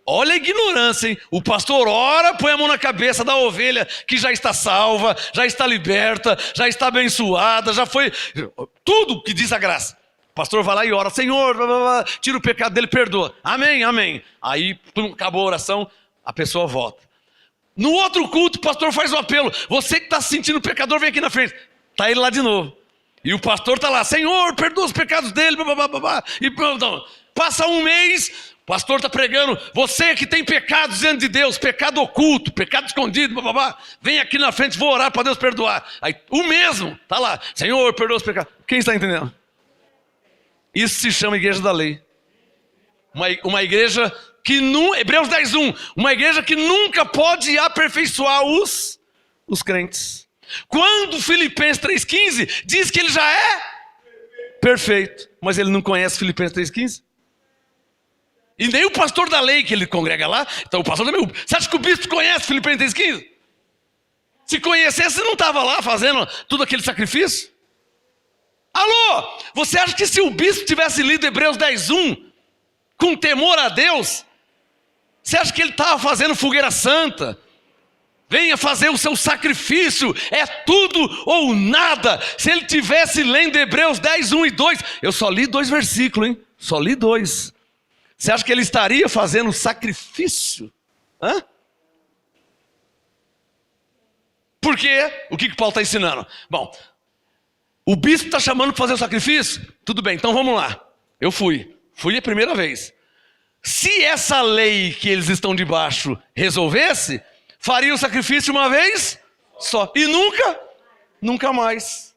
Olha a ignorância, hein? O pastor ora, põe a mão na cabeça da ovelha que já está salva, já está liberta, já está abençoada, já foi... Tudo que diz a graça. O pastor vai lá e ora, Senhor, tira o pecado dele, perdoa. Amém, amém. Aí acabou a oração, a pessoa volta. No outro culto, o pastor faz o apelo. Você que está se sentindo pecador, vem aqui na frente. Está ele lá de novo. E o pastor está lá, Senhor, perdoa os pecados dele, e passa um mês, o pastor está pregando, você que tem pecados diante de Deus, pecado oculto, pecado escondido, vem aqui na frente, vou orar para Deus perdoar. Aí o mesmo está lá, Senhor, perdoa os pecados. Quem está entendendo? Isso se chama igreja da lei. Uma igreja que Hebreus 10, 1, uma igreja que nunca pode aperfeiçoar os crentes. Quando Filipenses 3,15 diz que ele já é Perfeito. Mas ele não conhece Filipenses 3,15? E nem o pastor da lei que ele congrega lá. Então o pastor também. Você acha que o bispo conhece Filipenses 3,15? Se conhecesse, não estava lá fazendo tudo aquele sacrifício? Alô? Você acha que se o bispo tivesse lido Hebreus 10:1 com temor a Deus, você acha que ele estava fazendo fogueira santa? Venha fazer o seu sacrifício, é tudo ou nada. Se ele tivesse lendo Hebreus 10:1 e 2, eu só li 2 versículos, hein? Só li 2. Você acha que ele estaria fazendo sacrifício? Hã? Por quê? O que Paulo está ensinando? Bom, o bispo está chamando para fazer o sacrifício? Tudo bem, então vamos lá. Eu fui a primeira vez. Se essa lei que eles estão debaixo resolvesse, faria o sacrifício uma vez só. E nunca mais.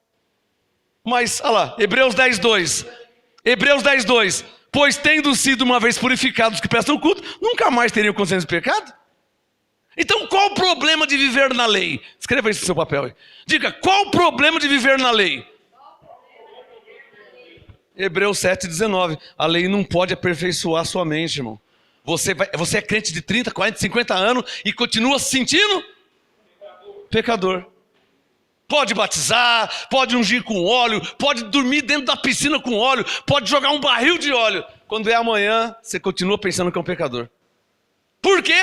Mas, olha lá, Hebreus 10:2. Hebreus 10:2. Pois tendo sido uma vez purificados que prestam culto, nunca mais teriam consciência de pecado? Então qual o problema de viver na lei? Escreva isso no seu papel aí. Diga, qual o problema de viver na lei? Hebreus 7:19. A lei não pode aperfeiçoar sua mente, irmão. Você é crente de 30, 40, 50 anos e continua se sentindo pecador. Pode batizar, pode ungir com óleo, pode dormir dentro da piscina com óleo, pode jogar um barril de óleo. Quando é amanhã, você continua pensando que é um pecador. Por quê?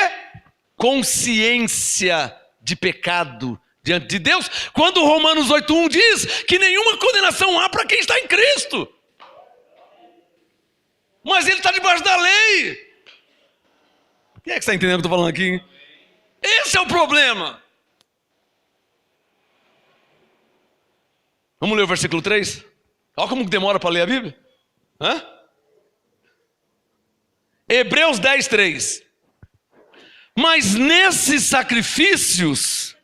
Consciência de pecado diante de Deus. Quando Romanos 8:1 diz que nenhuma condenação há para quem está em Cristo. Mas ele está debaixo da lei. Quem é que está entendendo o que eu estou falando aqui? Hein? Esse é o problema. Vamos ler o versículo 3? Olha como demora para ler a Bíblia. Hã? Hebreus 10:3. Mas nesses sacrifícios,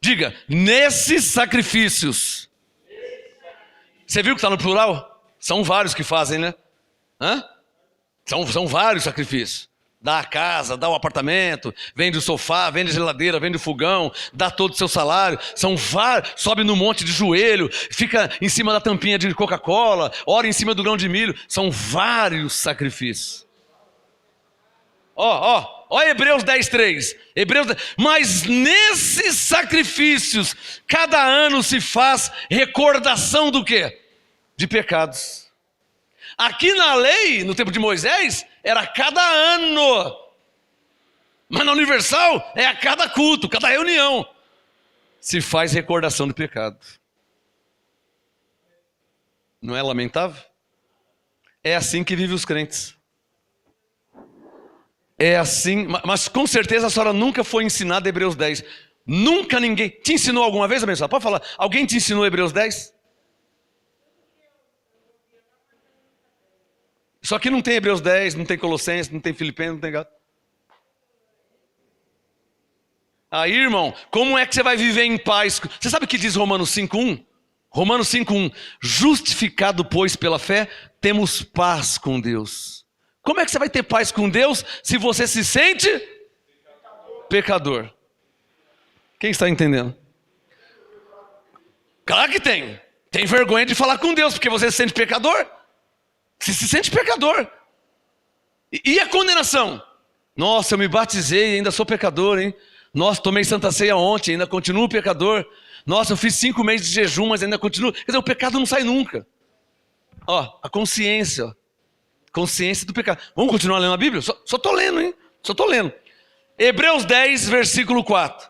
diga, nesses sacrifícios. Você viu que está no plural? São vários que fazem, né? Hã? São vários sacrifícios. Dá a casa, dá o apartamento, vende o sofá, vende a geladeira, vende o fogão, dá todo o seu salário. São vários, sobe no monte de joelho, fica em cima da tampinha de Coca-Cola, ora em cima do grão de milho. São vários sacrifícios. Ó Hebreus 10:3. Mas nesses sacrifícios, cada ano se faz recordação do quê? De pecados. Aqui na lei, no tempo de Moisés, era cada ano. Mas na Universal, é a cada culto, cada reunião. Se faz recordação de pecado. Não é lamentável? É assim que vivem os crentes. É assim, mas com certeza a senhora nunca foi ensinada Hebreus 10. Nunca ninguém. Te ensinou alguma vez, abençoado? Pode falar. Alguém te ensinou Hebreus 10? Só que não tem Hebreus 10, não tem Colossenses, não tem Filipenses, não tem gato. Aí, irmão, como é que você vai viver em paz? Você sabe o que diz Romanos 5:1? Romanos 5:1. Justificado, pois, pela fé, temos paz com Deus. Como é que você vai ter paz com Deus se você se sente pecador? Quem está entendendo? Claro que tem. Tem vergonha de falar com Deus, porque você se sente pecador. Você se sente pecador. E a condenação? Nossa, eu me batizei e ainda sou pecador, hein? Nossa, tomei Santa Ceia ontem, ainda continuo pecador. Nossa, eu fiz 5 meses de jejum, mas ainda continuo. Quer dizer, o pecado não sai nunca. Ó, a consciência. Consciência do pecado. Vamos continuar lendo a Bíblia? Só estou lendo, hein? Só estou lendo. Hebreus 10, versículo 4.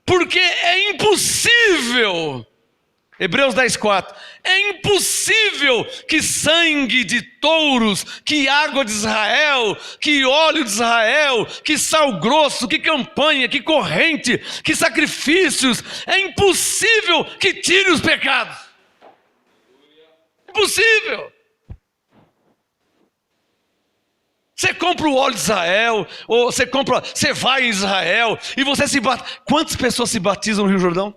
Porque é impossível... Hebreus 10:4. É impossível que sangue de touros, que água de Israel, que óleo de Israel, que sal grosso, que campanha, que corrente, que sacrifícios, é impossível que tire os pecados. Impossível. Você compra o óleo de Israel, ou você vai em Israel e você se batiza. Quantas pessoas se batizam no Rio Jordão?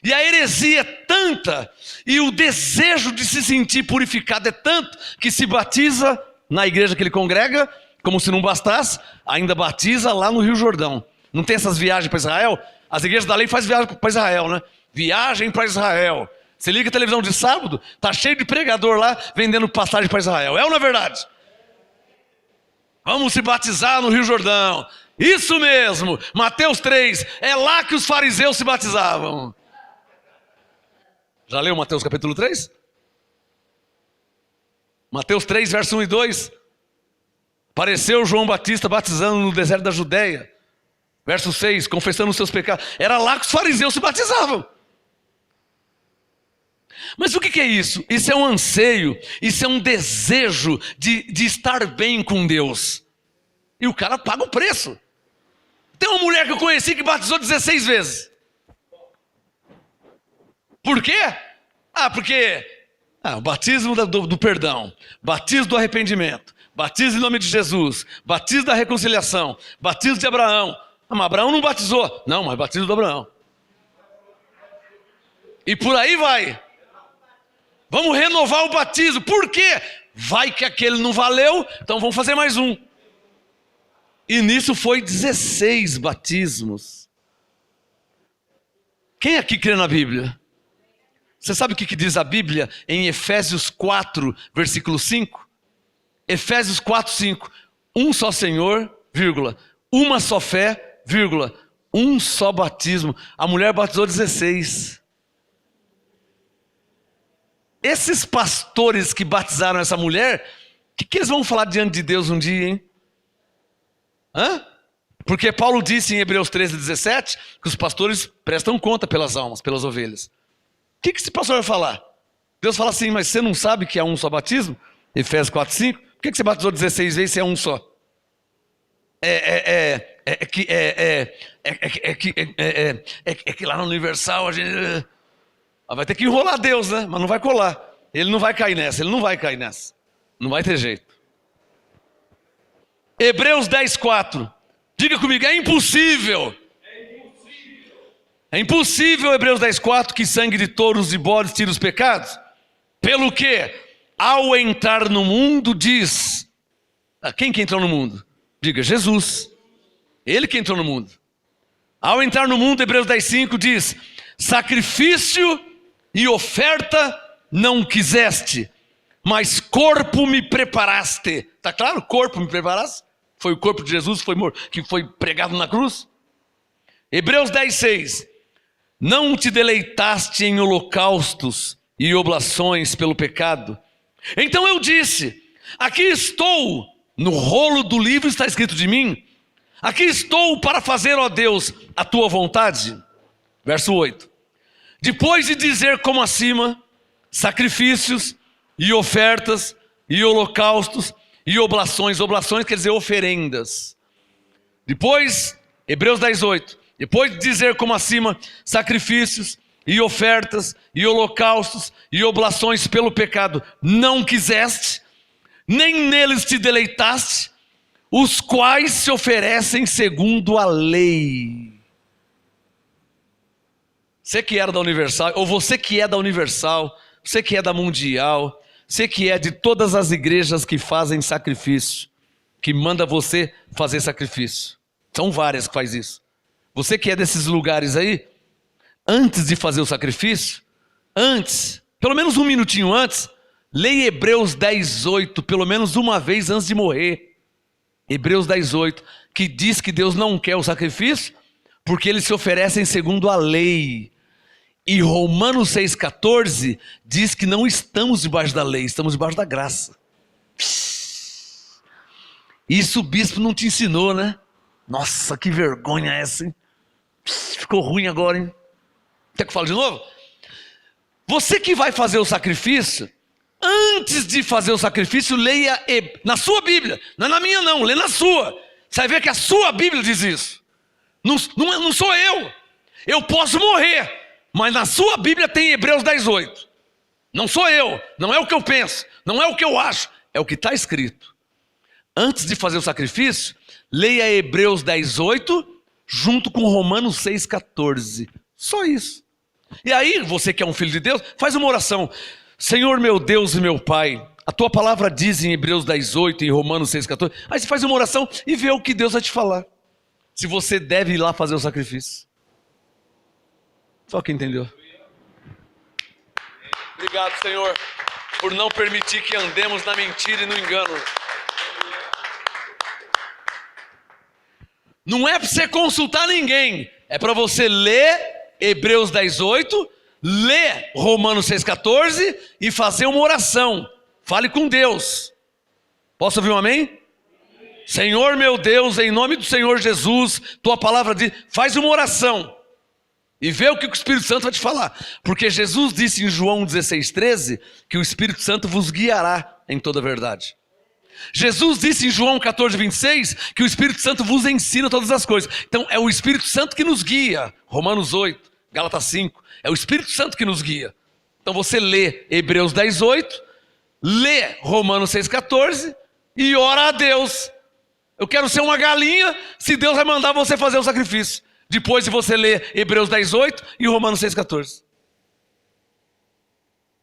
E a heresia é tanta, e o desejo de se sentir purificado é tanto, que se batiza na igreja que ele congrega, como se não bastasse, ainda batiza lá no Rio Jordão. Não tem essas viagens para Israel? As igrejas da lei fazem viagem para Israel, né? Viagem para Israel. Você liga a televisão de sábado, tá cheio de pregador lá vendendo passagem para Israel. É ou não é verdade? Vamos se batizar no Rio Jordão. Isso mesmo, Mateus 3, é lá que os fariseus se batizavam. Já leu Mateus capítulo 3? Mateus 3, verso 1 e 2. Apareceu João Batista batizando no deserto da Judéia. Verso 6, confessando os seus pecados. Era lá que os fariseus se batizavam. Mas o que é isso? Isso é um anseio, isso é um desejo de estar bem com Deus. E o cara paga o preço. Tem uma mulher que eu conheci que batizou 16 vezes. Por quê? Porque o batismo do perdão, batismo do arrependimento, batismo em nome de Jesus, batismo da reconciliação, batismo de Abraão. Mas Abraão não batizou. Não, mas batismo do Abraão. E por aí vai. Vamos renovar o batismo. Por quê? Vai que aquele não valeu, então vamos fazer mais um. E nisso foi 16 batismos. Quem aqui crê na Bíblia? Você sabe o que diz a Bíblia em Efésios 4, versículo 5? Efésios 4, 5. Um só Senhor, vírgula, uma só fé, vírgula, um só batismo. A mulher batizou 16. Esses pastores que batizaram essa mulher, o que eles vão falar diante de Deus um dia, hein? Porque Paulo disse em Hebreus 13, 17, que os pastores prestam conta pelas almas, pelas ovelhas. O que esse pastor vai falar? Deus fala assim, mas você não sabe que é um só batismo? Efésios 4, 5. Por que você batizou 16 vezes se é um só? É que lá no Universal a gente... vai ter que enrolar Deus, né? Mas não vai colar. Ele não vai cair nessa, Não vai ter jeito. Hebreus 10, 4. Diga comigo, é impossível. É impossível, Hebreus 10, 4, que sangue de touros e bodes tire os pecados. Pelo que, ao entrar no mundo, diz... Quem que entrou no mundo? Diga, Jesus. Ele que entrou no mundo. Ao entrar no mundo, Hebreus 10, 5 diz... Sacrifício e oferta não quiseste, mas corpo me preparaste. Está claro? Corpo me preparaste? Foi o corpo de Jesus que foi pregado na cruz? Hebreus 10, 6. Não te deleitaste em holocaustos e oblações pelo pecado. Então eu disse, aqui estou, no rolo do livro está escrito de mim, aqui estou para fazer, ó Deus, a tua vontade. Verso 8. Depois de dizer como acima, sacrifícios e ofertas e holocaustos e oblações quer dizer oferendas. Depois, Hebreus 10, 8. Depois de dizer como acima, sacrifícios e ofertas e holocaustos e oblações pelo pecado não quiseste, nem neles te deleitaste, os quais se oferecem segundo a lei. Você que era da Universal, ou você que é da Universal, você que é da Mundial, você que é de todas as igrejas que fazem sacrifício, que manda você fazer sacrifício. São várias que faz isso. Você que é desses lugares aí, antes de fazer o sacrifício, pelo menos um minutinho antes, leia Hebreus 10, 8, pelo menos uma vez antes de morrer. Hebreus 10, 8, que diz que Deus não quer o sacrifício, porque eles se oferecem segundo a lei. E Romanos 6,14 diz que não estamos debaixo da lei, estamos debaixo da graça. Isso o bispo não te ensinou, né? Nossa, que vergonha essa, hein? Ficou ruim agora, hein? Quer que eu fale de novo? Você que vai fazer o sacrifício, antes de fazer o sacrifício, leia na sua Bíblia. Não é na minha não, lê na sua. Você vai ver que a sua Bíblia diz isso. Não sou eu. Eu posso morrer, mas na sua Bíblia tem Hebreus 10, 8. Não sou eu, não é o que eu penso, não é o que eu acho, é o que está escrito. Antes de fazer o sacrifício, leia Hebreus 10, 8, junto com Romanos 6, 14. Só isso. E aí, você que é um filho de Deus, faz uma oração. Senhor meu Deus e meu Pai, a tua palavra diz em Hebreus 10, 8 e em Romanos 6, 14. Aí você faz uma oração e vê o que Deus vai te falar. Se você deve ir lá fazer o sacrifício. Só quem entendeu. Obrigado, Senhor, por não permitir que andemos na mentira e no engano. Não é para você consultar ninguém, é para você ler Hebreus 10:8, ler Romanos 6:14 e fazer uma oração. Fale com Deus. Posso ouvir um amém? Senhor meu Deus, em nome do Senhor Jesus, tua palavra diz, faz uma oração e vê o que o Espírito Santo vai te falar. Porque Jesus disse em João 16:13 que o Espírito Santo vos guiará em toda a verdade. Jesus disse em João 14:26 que o Espírito Santo vos ensina todas as coisas. Então é o Espírito Santo que nos guia. Romanos 8, Gálatas 5, é o Espírito Santo que nos guia. Então você lê Hebreus 10:8, lê Romanos 6:14 e ora a Deus. Eu quero ser uma galinha se Deus vai mandar você fazer o sacrifício. Depois de você ler Hebreus 10:8 e Romanos 6:14.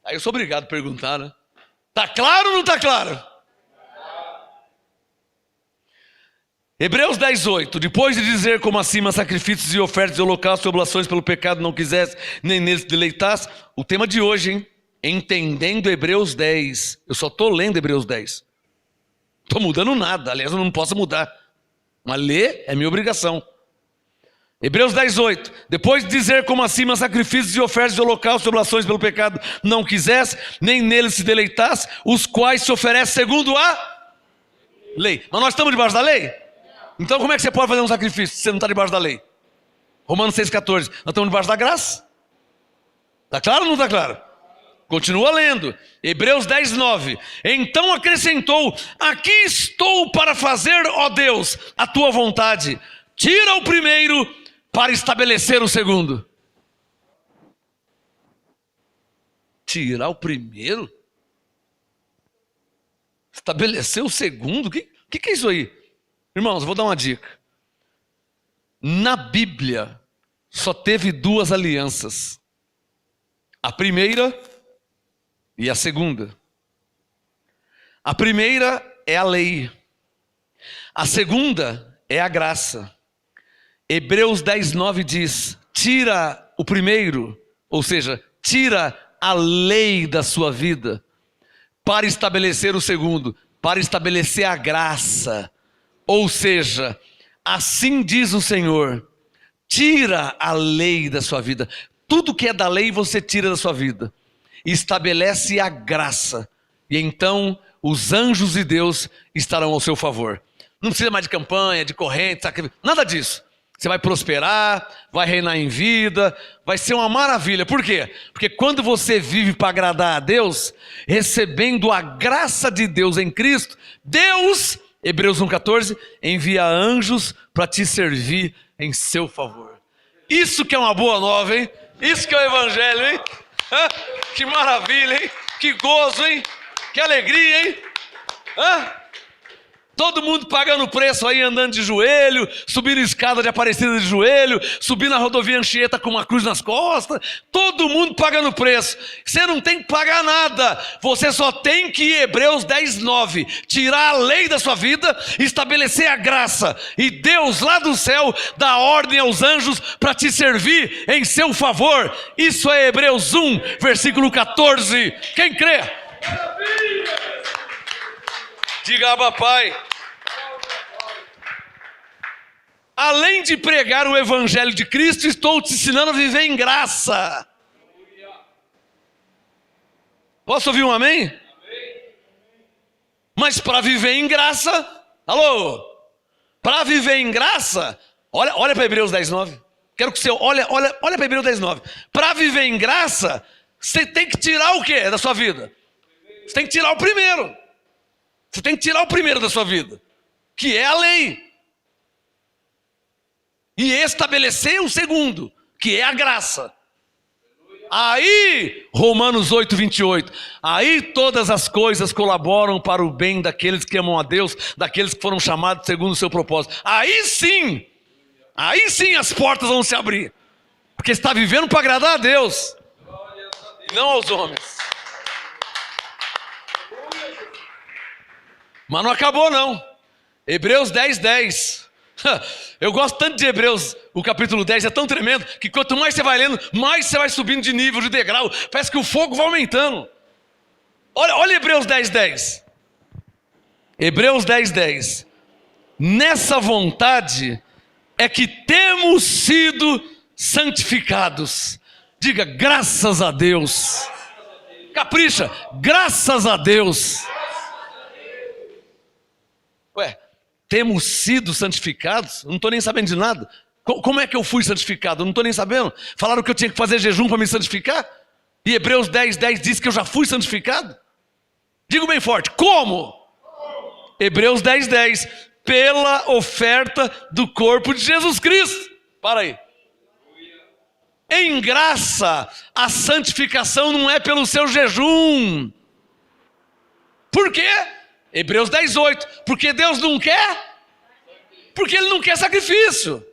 Aí eu sou obrigado a perguntar, né? Tá claro ou não tá claro? Hebreus 10:8. Depois de dizer como acima sacrifícios e ofertas e holocaustos e oblações pelo pecado não quisesse, nem neles te deleitasse. O tema de hoje, hein? Entendendo Hebreus 10. Eu só estou lendo Hebreus 10. Estou mudando nada, aliás eu não posso mudar. Mas ler é minha obrigação. Hebreus 10:8. Depois de dizer como acima sacrifícios e ofertas de holocaustos e oblações pelo pecado não quisesse, nem neles se deleitasse, os quais se oferecem segundo a lei. Mas nós estamos debaixo da lei? Então como é que você pode fazer um sacrifício se você não está debaixo da lei? Romanos 6:14. Nós estamos debaixo da graça. Está claro ou não está claro? Continua lendo. Hebreus 10:9. Então acrescentou: aqui estou para fazer, ó Deus, a tua vontade. Tira o primeiro para estabelecer o segundo. Tirar o primeiro? Estabelecer o segundo? O que é isso aí? Irmãos, eu vou dar uma dica. Na Bíblia, só teve duas alianças. A primeira e a segunda. A primeira é a lei. A segunda é a graça. Hebreus 10:9 diz: tira o primeiro, ou seja, tira a lei da sua vida, para estabelecer o segundo, para estabelecer a graça. Ou seja, assim diz o Senhor, tira a lei da sua vida. Tudo que é da lei você tira da sua vida. Estabelece a graça. E então os anjos de Deus estarão ao seu favor. Não precisa mais de campanha, de corrente, nada disso. Você vai prosperar, vai reinar em vida, vai ser uma maravilha. Por quê? Porque quando você vive para agradar a Deus, recebendo a graça de Deus em Cristo, Deus, Hebreus 1:14, envia anjos para te servir em seu favor. Isso que é uma boa nova, hein? Isso que é o evangelho, hein? Que maravilha, hein? Que gozo, hein? Que alegria, hein? Todo mundo pagando preço aí, andando de joelho, subindo escada de Aparecida de joelho, subindo a rodovia Anchieta com uma cruz nas costas. Todo mundo pagando preço. Você não tem que pagar nada. Você só tem que ir, Hebreus 10:9, tirar a lei da sua vida, estabelecer a graça. E Deus lá do céu dá ordem aos anjos para te servir em seu favor. Isso é Hebreus 1, versículo 14. Quem crê? Diga, Abba, Pai. Além de pregar o evangelho de Cristo, estou te ensinando a viver em graça. Posso ouvir um amém? Mas para viver em graça, alô? Para viver em graça, olha para Hebreus 10:9. Quero que você olha para Hebreus 10:9. Para viver em graça, você tem que tirar o quê da sua vida? Você tem que tirar o primeiro. Você tem que tirar o primeiro da sua vida, que é a lei. E estabelecer o segundo, que é a graça. Aí, Romanos 8:28, aí todas as coisas colaboram para o bem daqueles que amam a Deus, daqueles que foram chamados segundo o seu propósito. Aí sim as portas vão se abrir. Porque você está vivendo para agradar a Deus, não aos homens. Mas não acabou não. Hebreus 10:10. Eu gosto tanto de Hebreus, o capítulo 10 é tão tremendo que quanto mais você vai lendo, mais você vai subindo de nível, de degrau. Parece que o fogo vai aumentando. Olha Hebreus 10:10. Hebreus 10:10. Nessa vontade é que temos sido santificados. Diga, graças a Deus. Capricha, graças a Deus. Ué, temos sido santificados? Eu não estou nem sabendo de nada. Como é que eu fui santificado? Eu não estou nem sabendo. Falaram que eu tinha que fazer jejum para me santificar? E Hebreus 10:10 diz que eu já fui santificado? Digo bem forte, como? Hebreus 10:10, pela oferta do corpo de Jesus Cristo. Para aí. Em graça, a santificação não é pelo seu jejum. Por quê? Hebreus 10:8, porque Deus não quer? Porque Ele não quer sacrifício.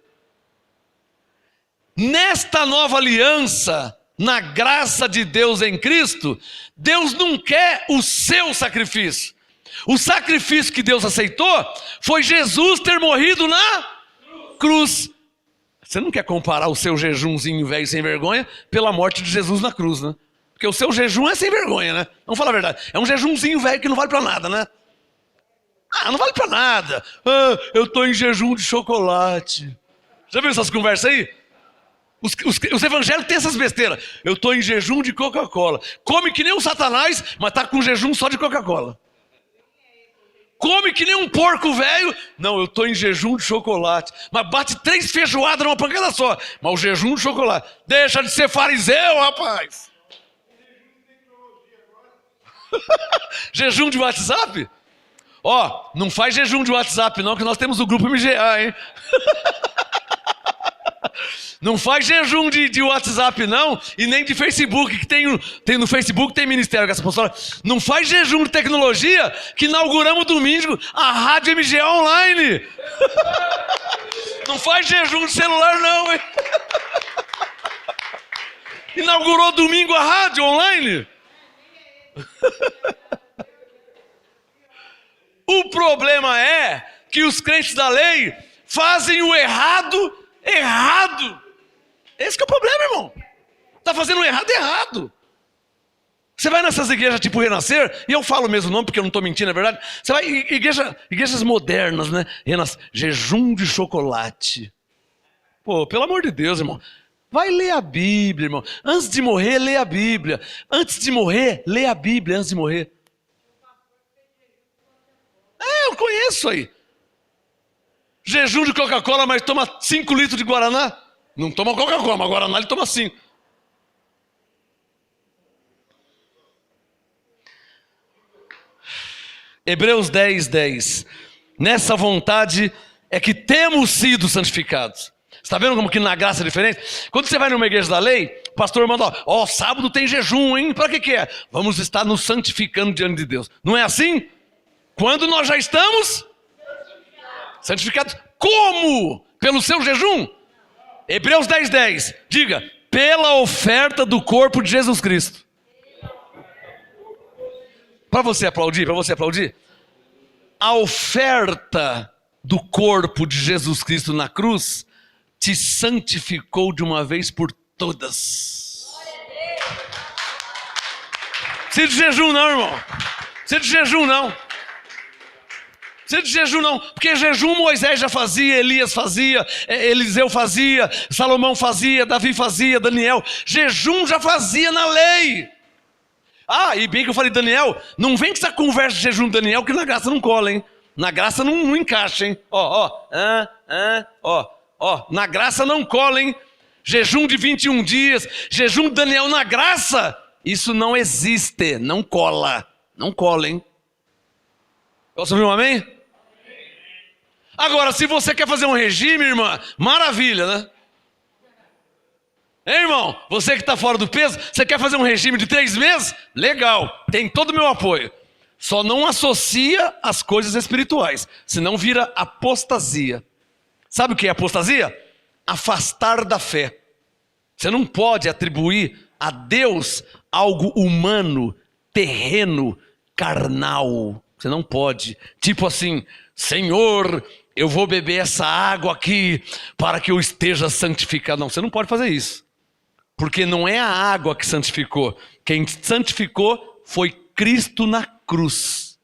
Nesta nova aliança, na graça de Deus em Cristo, Deus não quer o seu sacrifício. O sacrifício que Deus aceitou foi Jesus ter morrido na cruz. Você não quer comparar o seu jejumzinho velho sem vergonha pela morte de Jesus na cruz, né? Porque o seu jejum é sem vergonha, né? Vamos falar a verdade. É um jejumzinho velho que não vale para nada, né? Não vale para nada. Eu estou em jejum de chocolate. Já viu essas conversas aí? Os evangélicos têm essas besteiras. Eu estou em jejum de Coca-Cola. Come que nem um satanás, mas está com jejum só de Coca-Cola. Come que nem um porco velho. Não, eu estou em jejum de chocolate. Mas bate 3 feijoadas numa pancada só. Mas o jejum de chocolate. Deixa de ser fariseu, rapaz. Jejum de WhatsApp? Não faz jejum de WhatsApp não, que nós temos o grupo MGA, hein? Não faz jejum de WhatsApp não, e nem de Facebook, que tem no Facebook, tem ministério com essa pastora. Não faz jejum de tecnologia, que inauguramos domingo a rádio MGA online. Não faz jejum de celular não, hein? Inaugurou domingo a rádio online. O problema é que os crentes da lei fazem o errado. Esse que é o problema, irmão. Está fazendo o errado. Você vai nessas igrejas tipo Renascer, e eu falo o mesmo nome porque eu não estou mentindo, é verdade. Você vai em igrejas modernas, né? Jejum de chocolate. Pô, pelo amor de Deus, irmão. Vai ler a Bíblia, irmão. Antes de morrer, lê a Bíblia. Antes de morrer, lê a Bíblia antes de morrer. Eu conheço aí. Jejum de Coca-Cola, mas toma 5 litros de Guaraná. Não toma Coca-Cola, mas Guaraná ele toma 5. Hebreus 10:10. Nessa vontade é que temos sido santificados. Está vendo como que na graça é diferente? Quando você vai numa igreja da lei, o pastor manda, sábado tem jejum, hein? Para que é? Vamos estar nos santificando diante de Deus. Não é assim? Quando nós já estamos santificados. Como? Pelo seu jejum? Hebreus 10:10. Diga, pela oferta do corpo de Jesus Cristo. Para você aplaudir. A oferta do corpo de Jesus Cristo na cruz te santificou de uma vez por todas. Precisa de jejum não, irmão. Precisa de jejum não. Porque jejum Moisés já fazia, Elias fazia, Eliseu fazia, Salomão fazia, Davi fazia, Daniel. Jejum já fazia na lei. E bem que eu falei Daniel, não vem com essa conversa de jejum de Daniel, que na graça não cola, hein? Na graça não encaixa, hein? Na graça não cola, hein? Jejum de 21 dias, jejum de Daniel na graça, isso não existe, não cola, hein? Posso ouvir um amém? Agora, se você quer fazer um regime, irmã, maravilha, né? Hein, irmão? Você que está fora do peso, você quer fazer um regime de 3 meses? Legal, tem todo o meu apoio. Só não associa as coisas espirituais, senão vira apostasia. Sabe o que é apostasia? Afastar da fé. Você não pode atribuir a Deus algo humano, terreno, carnal. Você não pode. Tipo assim, Senhor, eu vou beber essa água aqui para que eu esteja santificado. Não, você não pode fazer isso. Porque não é a água que santificou. Quem santificou foi Cristo na cruz.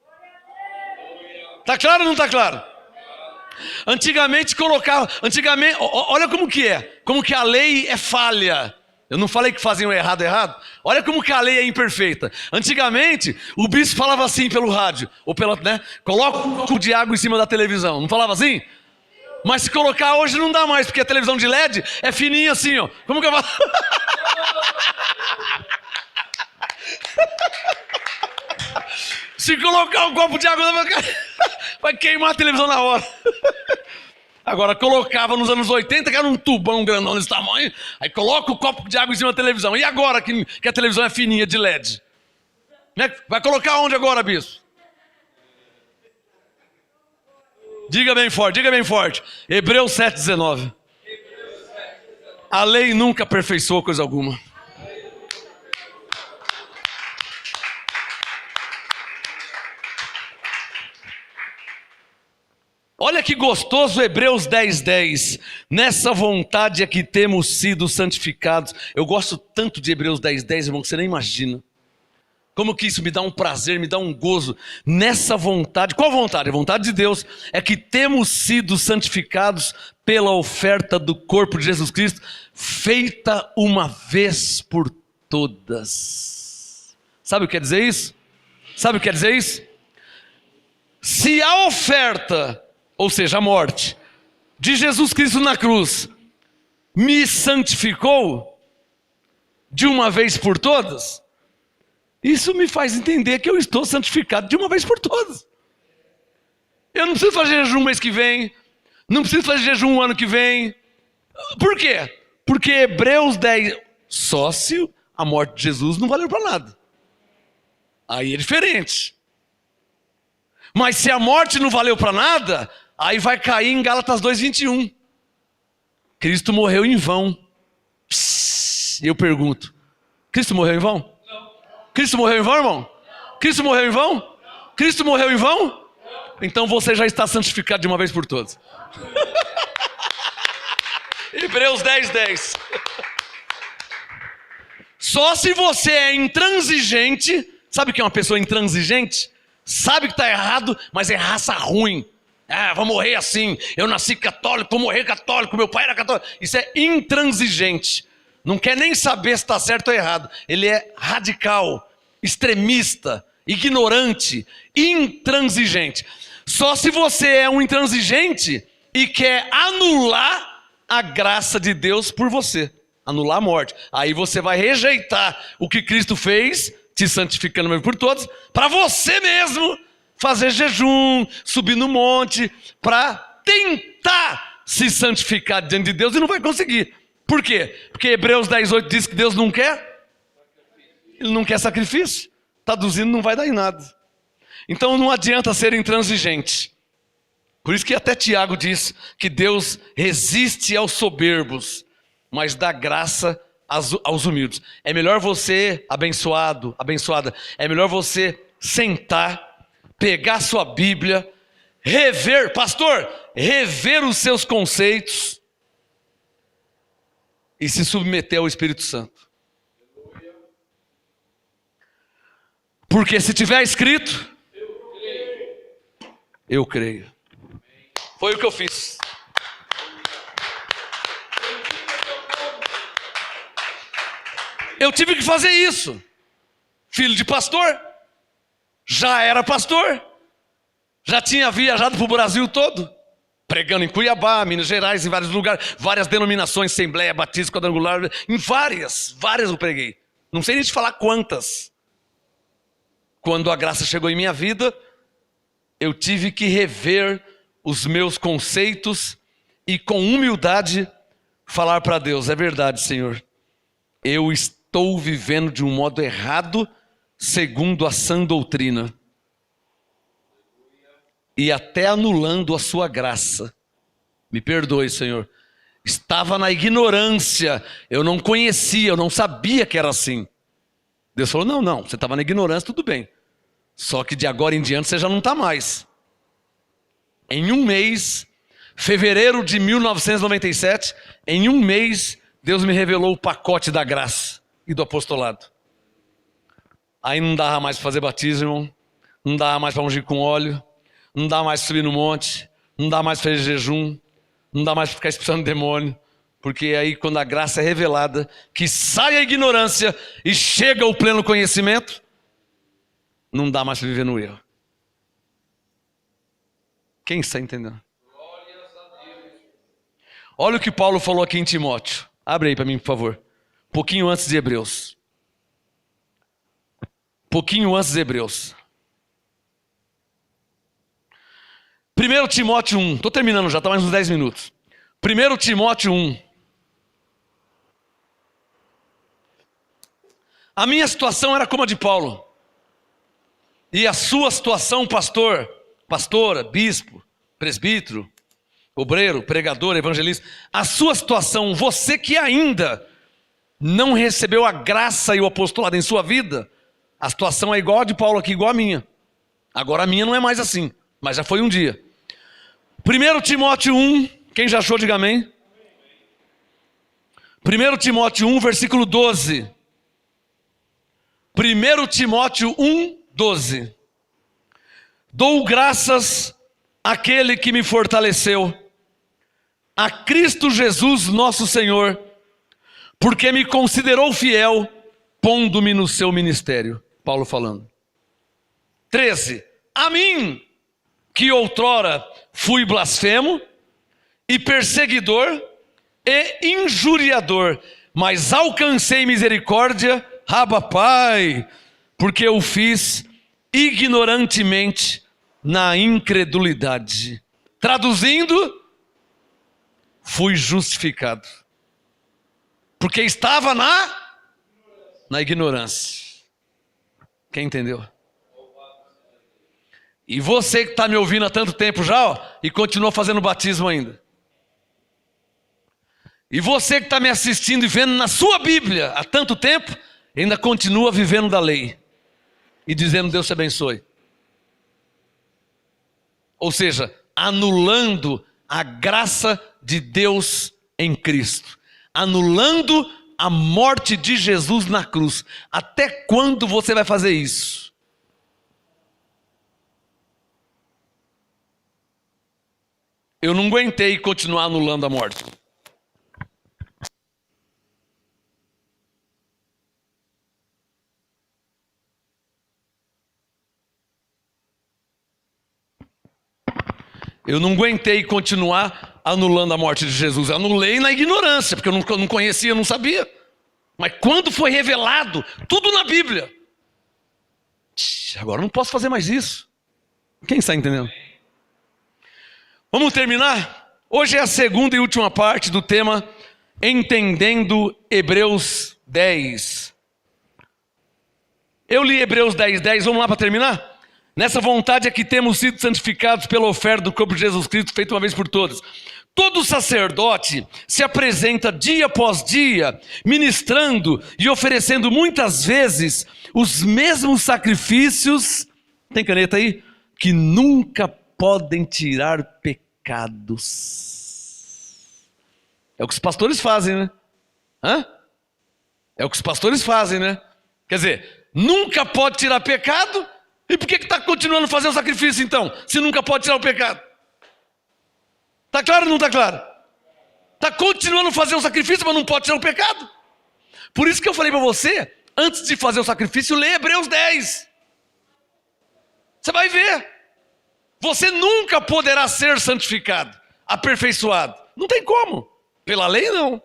Está claro ou não está claro? Antigamente colocava, olha como que é, como que a lei é falha. Eu não falei que faziam errado. Olha como que a lei é imperfeita. Antigamente, o bispo falava assim pelo rádio, ou coloca um copo de água em cima da televisão. Não falava assim? Mas se colocar hoje não dá mais, porque a televisão de LED é fininha assim, ó. Como que eu falo? Se colocar um copo de água, vai queimar a televisão na hora. Agora, colocava nos anos 80, que era um tubão grandão desse tamanho, aí coloca o copo de água em cima da televisão. E agora que a televisão é fininha de LED? Vai colocar onde agora, bispo? Diga bem forte. Hebreus 7,19. A lei nunca aperfeiçoou coisa alguma. Olha que gostoso Hebreus 10:10. Nessa vontade é que temos sido santificados. Eu gosto tanto de Hebreus 10:10, irmão, que você nem imagina. Como que isso me dá um prazer, me dá um gozo. Nessa vontade, qual vontade? A vontade de Deus é que temos sido santificados pela oferta do corpo de Jesus Cristo, feita uma vez por todas. Sabe o que quer dizer isso? Se a oferta, ou seja, a morte de Jesus Cristo na cruz, me santificou de uma vez por todas, isso me faz entender que eu estou santificado de uma vez por todas. Eu não preciso fazer jejum mês que vem, não preciso fazer jejum ano que vem. Por quê? Porque Hebreus 10, só se a morte de Jesus não valeu para nada. Aí é diferente. Mas se a morte não valeu para nada, aí vai cair em Gálatas 2:21. Cristo morreu em vão. E eu pergunto, Cristo morreu em vão? Cristo morreu em vão, irmão? Cristo morreu em vão? Cristo morreu em vão? Então você já está santificado de uma vez por todas. Hebreus 10:10. Só se você é intransigente. Sabe o que é uma pessoa intransigente? Sabe que está errado, mas é raça ruim. Vou morrer assim. Eu nasci católico, vou morrer católico. Meu pai era católico. Isso é intransigente. Não quer nem saber se está certo ou errado. Ele é radical, extremista, ignorante, intransigente. Só se você é um intransigente e quer anular a graça de Deus por você, anular a morte, aí você vai rejeitar o que Cristo fez, te santificando mesmo por todos, para você mesmo fazer jejum, subir no monte, para tentar se santificar diante de Deus e não vai conseguir. Por quê? Porque Hebreus 10:8 diz que Deus não quer. Ele não quer sacrifício. Traduzindo, não vai dar em nada. Então não adianta ser intransigente. Por isso que até Tiago diz que Deus resiste aos soberbos, mas dá graça aos humildes. É melhor você, abençoada, é melhor você sentar, pegar sua Bíblia, rever os seus conceitos, e se submeter ao Espírito Santo. Porque se tiver escrito, eu creio. Foi o que eu fiz. Eu tive que fazer isso. Filho de pastor, já era pastor, já tinha viajado para o Brasil todo, pregando em Cuiabá, Minas Gerais, em vários lugares, várias denominações, Assembleia, Batista, Quadrangular, em várias eu preguei. Não sei nem te falar quantas. Quando a graça chegou em minha vida, eu tive que rever os meus conceitos e com humildade falar para Deus, é verdade, Senhor, eu estou vivendo de um modo errado, segundo a sã doutrina. E até anulando a sua graça. Me perdoe, Senhor. Estava na ignorância. Eu não conhecia, eu não sabia que era assim. Deus falou, não, você estava na ignorância, tudo bem. Só que de agora em diante você já não está mais. Em um mês, Fevereiro de 1997, em um mês, Deus me revelou o pacote da graça e do apostolado. Aí não dava mais para fazer batismo, irmão. Não dava mais para ungir com óleo. Não dá mais para subir no monte. Não dá mais para fazer jejum. Não dá mais para ficar expulsando demônio. Porque aí quando a graça é revelada, que sai a ignorância e chega o pleno conhecimento, não dá mais para viver no erro. Quem está entendendo? Olha o que Paulo falou aqui em Timóteo. Abre aí para mim, por favor. Pouquinho antes de Hebreus. Pouquinho antes de Hebreus. 1 Timóteo 1. Estou terminando já, está mais uns 10 minutos. 1 Timóteo 1. A minha situação era como a de Paulo. E a sua situação, pastor, pastora, bispo, presbítero, obreiro, pregador, evangelista. A sua situação, você que ainda não recebeu a graça e o apostolado em sua vida, a situação é igual a de Paulo aqui, igual a minha. Agora a minha não é mais assim, mas já foi um dia. 1 Timóteo 1, quem já achou, diga amém. 1 Timóteo 1, versículo 12. 1 Timóteo 1, 12. Dou graças àquele que me fortaleceu, a Cristo Jesus nosso Senhor, porque me considerou fiel, pondo-me no seu ministério. Paulo falando. 13. A mim, que outrora fui blasfemo e perseguidor e injuriador, mas alcancei misericórdia, Abba Pai, porque eu fiz ignorantemente na incredulidade. Traduzindo, fui justificado, porque estava na ignorância. Quem entendeu? E você que está me ouvindo há tanto tempo já, ó, e continua fazendo batismo ainda. E você que está me assistindo e vendo na sua Bíblia há tanto tempo, ainda continua vivendo da lei. E dizendo Deus te abençoe. Ou seja, anulando a graça de Deus em Cristo. Anulando a morte de Jesus na cruz. Até quando você vai fazer isso? Eu não aguentei continuar anulando a morte. Eu não aguentei continuar anulando a morte de Jesus. Eu anulei na ignorância, porque eu não conhecia, não sabia. Mas quando foi revelado, tudo na Bíblia, agora eu não posso fazer mais isso. Quem está entendendo? Vamos terminar? Hoje é a segunda e última parte do tema Entendendo Hebreus 10. Eu li Hebreus 10:10, vamos lá para terminar? Nessa vontade é que temos sido santificados pela oferta do corpo de Jesus Cristo, feito uma vez por todas. Todo sacerdote se apresenta dia após dia, ministrando e oferecendo muitas vezes os mesmos sacrifícios, tem caneta aí? Que nunca podem tirar pecados. É o que os pastores fazem, né? É o que os pastores fazem, né? Quer dizer, nunca pode tirar pecado. E por que está continuando a fazer o sacrifício então? Se nunca pode tirar o pecado. Está claro ou não está claro? Está continuando a fazer o sacrifício, mas não pode tirar o pecado. Por isso que eu falei para você, antes de fazer o sacrifício, lê Hebreus 10. Você vai ver. Você nunca poderá ser santificado, aperfeiçoado. Não tem como. Pela lei não.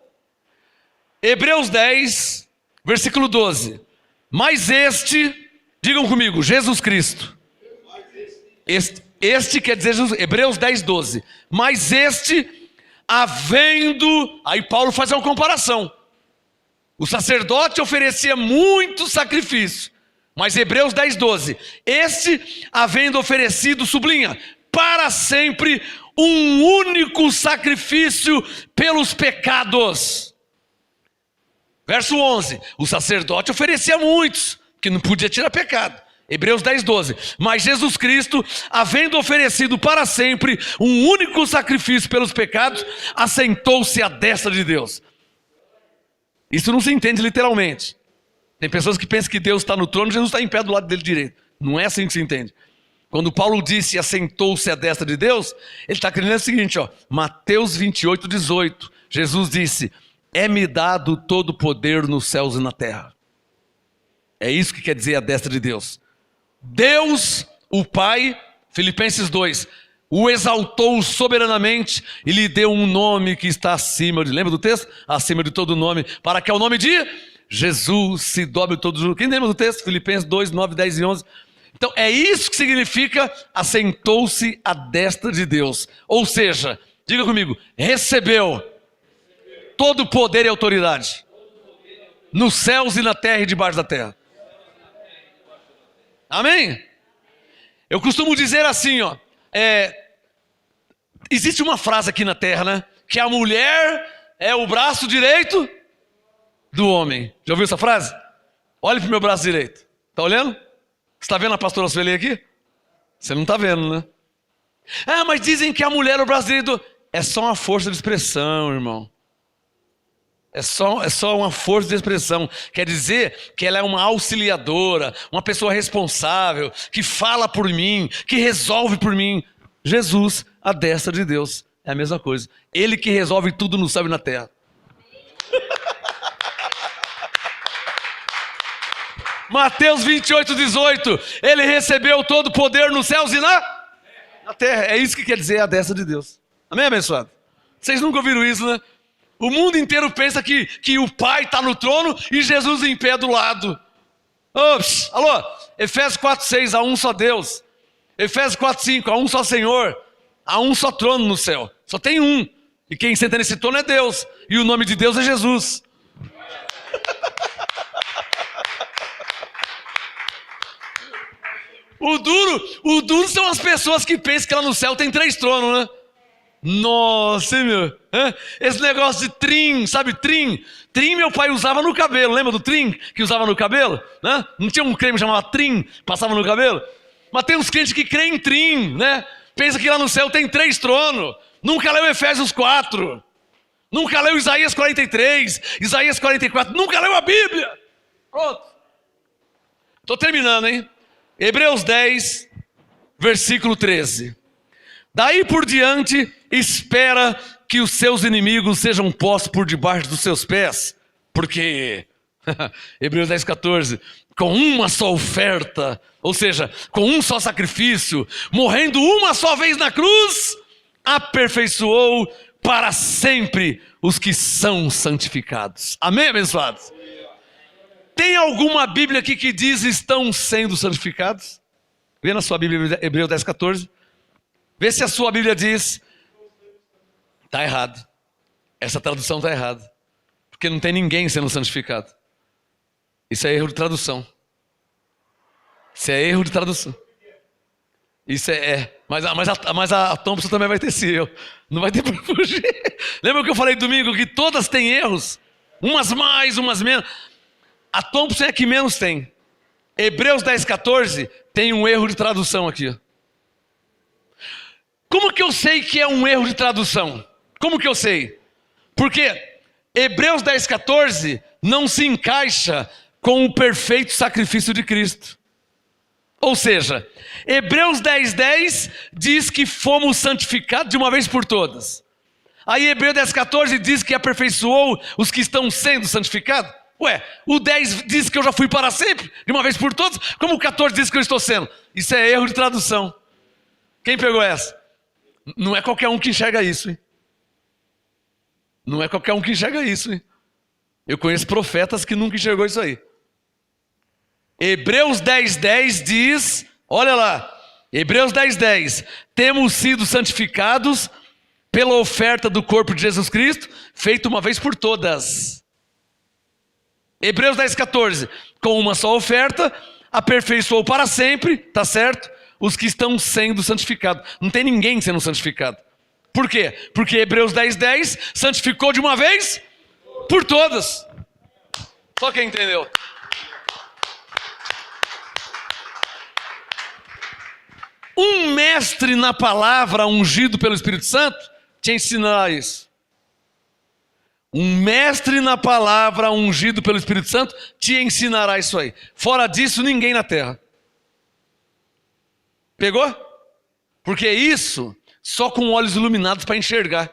Hebreus 10, versículo 12. Mas este, digam comigo, Jesus Cristo. Este quer dizer Jesus, Hebreus 10, 12. Mas este, havendo... Aí Paulo faz uma comparação. O sacerdote oferecia muito sacrifício. Mas Hebreus 10, 12. Este, havendo oferecido, sublinha, para sempre, um único sacrifício pelos pecados. Verso 11. O sacerdote oferecia muitos, que não podia tirar pecado. Hebreus 10, 12. Mas Jesus Cristo, havendo oferecido para sempre um único sacrifício pelos pecados, assentou-se à destra de Deus. Isso não se entende literalmente. Tem pessoas que pensam que Deus está no trono e Jesus está em pé do lado dele direito. Não é assim que se entende. Quando Paulo disse assentou-se à destra de Deus, ele está querendo dizer o seguinte, ó, Mateus 28, 18. Jesus disse, é-me dado todo o poder nos céus e na terra. É isso que quer dizer a destra de Deus. Deus, o Pai, Filipenses 2, o exaltou soberanamente e lhe deu um nome que está acima, lembra do texto? Acima de todo nome, para que ao nome de Jesus se dobre todo joelho. Quem lembra do texto? Filipenses 2, 9, 10 e 11. Então é isso que significa assentou-se à destra de Deus. Ou seja, diga comigo, recebeu todo o poder e autoridade nos céus e na terra e debaixo da terra. Amém? Eu costumo dizer assim, ó, existe uma frase aqui na terra, né? Que a mulher é o braço direito do homem. Já ouviu essa frase? Olhe para o meu braço direito. Está olhando? Você está vendo a pastora Sueli aqui? Você não está vendo, né? Ah, mas dizem que a mulher é o braço direito. É só uma força de expressão, irmão. É só uma força de expressão. Quer dizer que ela é uma auxiliadora, uma pessoa responsável, que fala por mim, que resolve por mim. Jesus, a destra de Deus, é a mesma coisa. Ele que resolve tudo no céu e na terra. Mateus 28, 18. Ele recebeu todo o poder nos céus e na terra. É isso que quer dizer a destra de Deus. Amém, abençoado? Vocês nunca ouviram isso, né? O mundo inteiro pensa que o Pai está no trono e Jesus em pé do lado. Ops, alô? Efésios 4, 6, há um só Deus. Efésios 4, 5, há um só Senhor. Há um só trono no céu. Só tem um. E quem senta nesse trono é Deus. E o nome de Deus é Jesus. O duro são as pessoas que pensam que lá no céu tem 3 tronos, né? Nossa, meu. Esse negócio de trim, sabe trim? Trim meu pai usava no cabelo. Lembra do trim que usava no cabelo? Não tinha um creme chamado trim, passava no cabelo? Mas tem uns crentes que creem em trim, né? Pensa que lá no céu tem 3 tronos. Nunca leu Efésios 4. Nunca leu Isaías 43, Isaías 44. Nunca leu a Bíblia. Pronto. Estou terminando, hein? Hebreus 10, versículo 13. Daí por diante, espera que os seus inimigos sejam postos por debaixo dos seus pés. Porque, Hebreus 10, 14, com uma só oferta, ou seja, com um só sacrifício, morrendo uma só vez na cruz, aperfeiçoou para sempre os que são santificados. Amém, abençoados? Tem alguma Bíblia aqui que diz estão sendo santificados? Vê na sua Bíblia, Hebreus 10, 14. Vê se a sua Bíblia diz. Está errado. Essa tradução está errada. Porque não tem ninguém sendo santificado. Isso é erro de tradução. Isso é erro de tradução. Isso mas a Thompson também vai ter esse erro. Não vai ter para fugir. Lembra que eu falei domingo que todas têm erros? Umas mais, umas menos. A Thompson é a que menos tem. Hebreus 10, 14 tem um erro de tradução aqui. Como que eu sei que é um erro de tradução? Como que eu sei? Porque Hebreus 10, 14 não se encaixa com o perfeito sacrifício de Cristo. Ou seja, Hebreus 10, 10 diz que fomos santificados de uma vez por todas. Aí Hebreus 10, 14 diz que aperfeiçoou os que estão sendo santificados. Ué, o 10 diz que eu já fui para sempre, de uma vez por todas. Como o 14 diz que eu estou sendo? Isso é erro de tradução. Quem pegou essa? Não é qualquer um que enxerga isso, hein? Não é qualquer um que enxerga isso, hein? Eu conheço profetas que nunca enxergou isso aí. Hebreus 10, 10 diz, olha lá, Hebreus 10, 10, temos sido santificados pela oferta do corpo de Jesus Cristo, feita uma vez por todas. Hebreus 10, 14, com uma só oferta, aperfeiçoou para sempre, tá certo? Os que estão sendo santificados. Não tem ninguém sendo santificado. Por quê? Porque Hebreus 10, 10 santificou de uma vez por todas. Só quem entendeu. mestre na palavra ungido pelo Espírito Santo te ensinará isso. Um mestre na palavra ungido pelo Espírito Santo te ensinará isso aí. Fora disso, ninguém na terra. Pegou? Porque isso só com olhos iluminados para enxergar.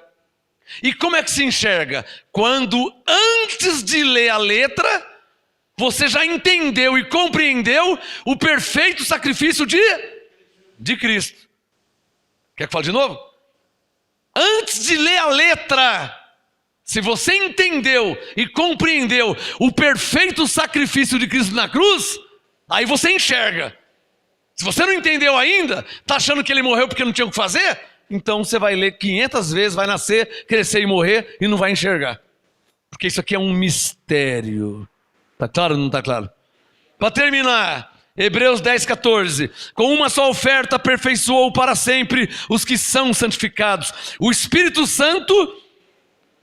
E como é que se enxerga? Quando antes de ler a letra, você já entendeu e compreendeu o perfeito sacrifício de Cristo. Quer que eu fale de novo? Antes de ler a letra, se você entendeu e compreendeu o perfeito sacrifício de Cristo na cruz, aí você enxerga. Se você não entendeu ainda, está achando que ele morreu porque não tinha o que fazer? Então você vai ler 500 vezes, vai nascer, crescer e morrer e não vai enxergar. Porque isso aqui é um mistério. Está claro ou não está claro? Para terminar, Hebreus 10, 14. Com uma só oferta aperfeiçoou para sempre os que são santificados. O Espírito Santo,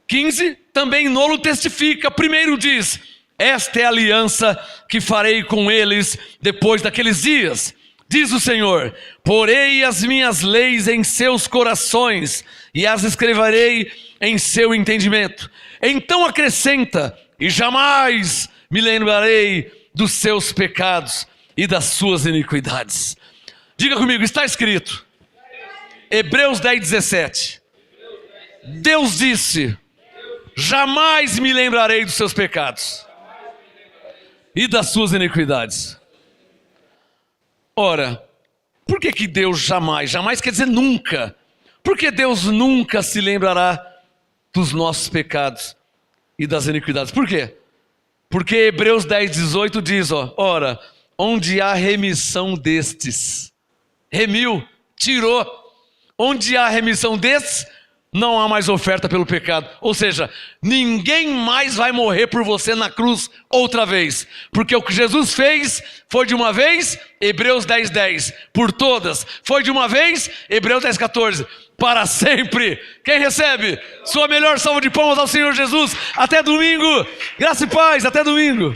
15, também nolo testifica. Primeiro diz: esta é a aliança que farei com eles depois daqueles dias. Diz o Senhor: porei as minhas leis em seus corações e as escreverei em seu entendimento. Então acrescenta: e jamais me lembrarei dos seus pecados e das suas iniquidades. Diga comigo, está escrito. Hebreus 10, 17. Deus disse: jamais me lembrarei dos seus pecados e das suas iniquidades. Ora, por que Deus jamais? Jamais quer dizer nunca. Por que Deus nunca se lembrará dos nossos pecados e das iniquidades? Por quê? Porque Hebreus 10, 18 diz, ora, onde há remissão destes, remiu, tirou, onde há remissão destes, não há mais oferta pelo pecado. Ou seja, ninguém mais vai morrer por você na cruz outra vez. Porque o que Jesus fez foi de uma vez, Hebreus 10, 10. Por todas, foi de uma vez, Hebreus 10, 14. Para sempre. Quem recebe? Sua melhor salva de palmas ao Senhor Jesus. Até domingo. Graça e paz. Até domingo.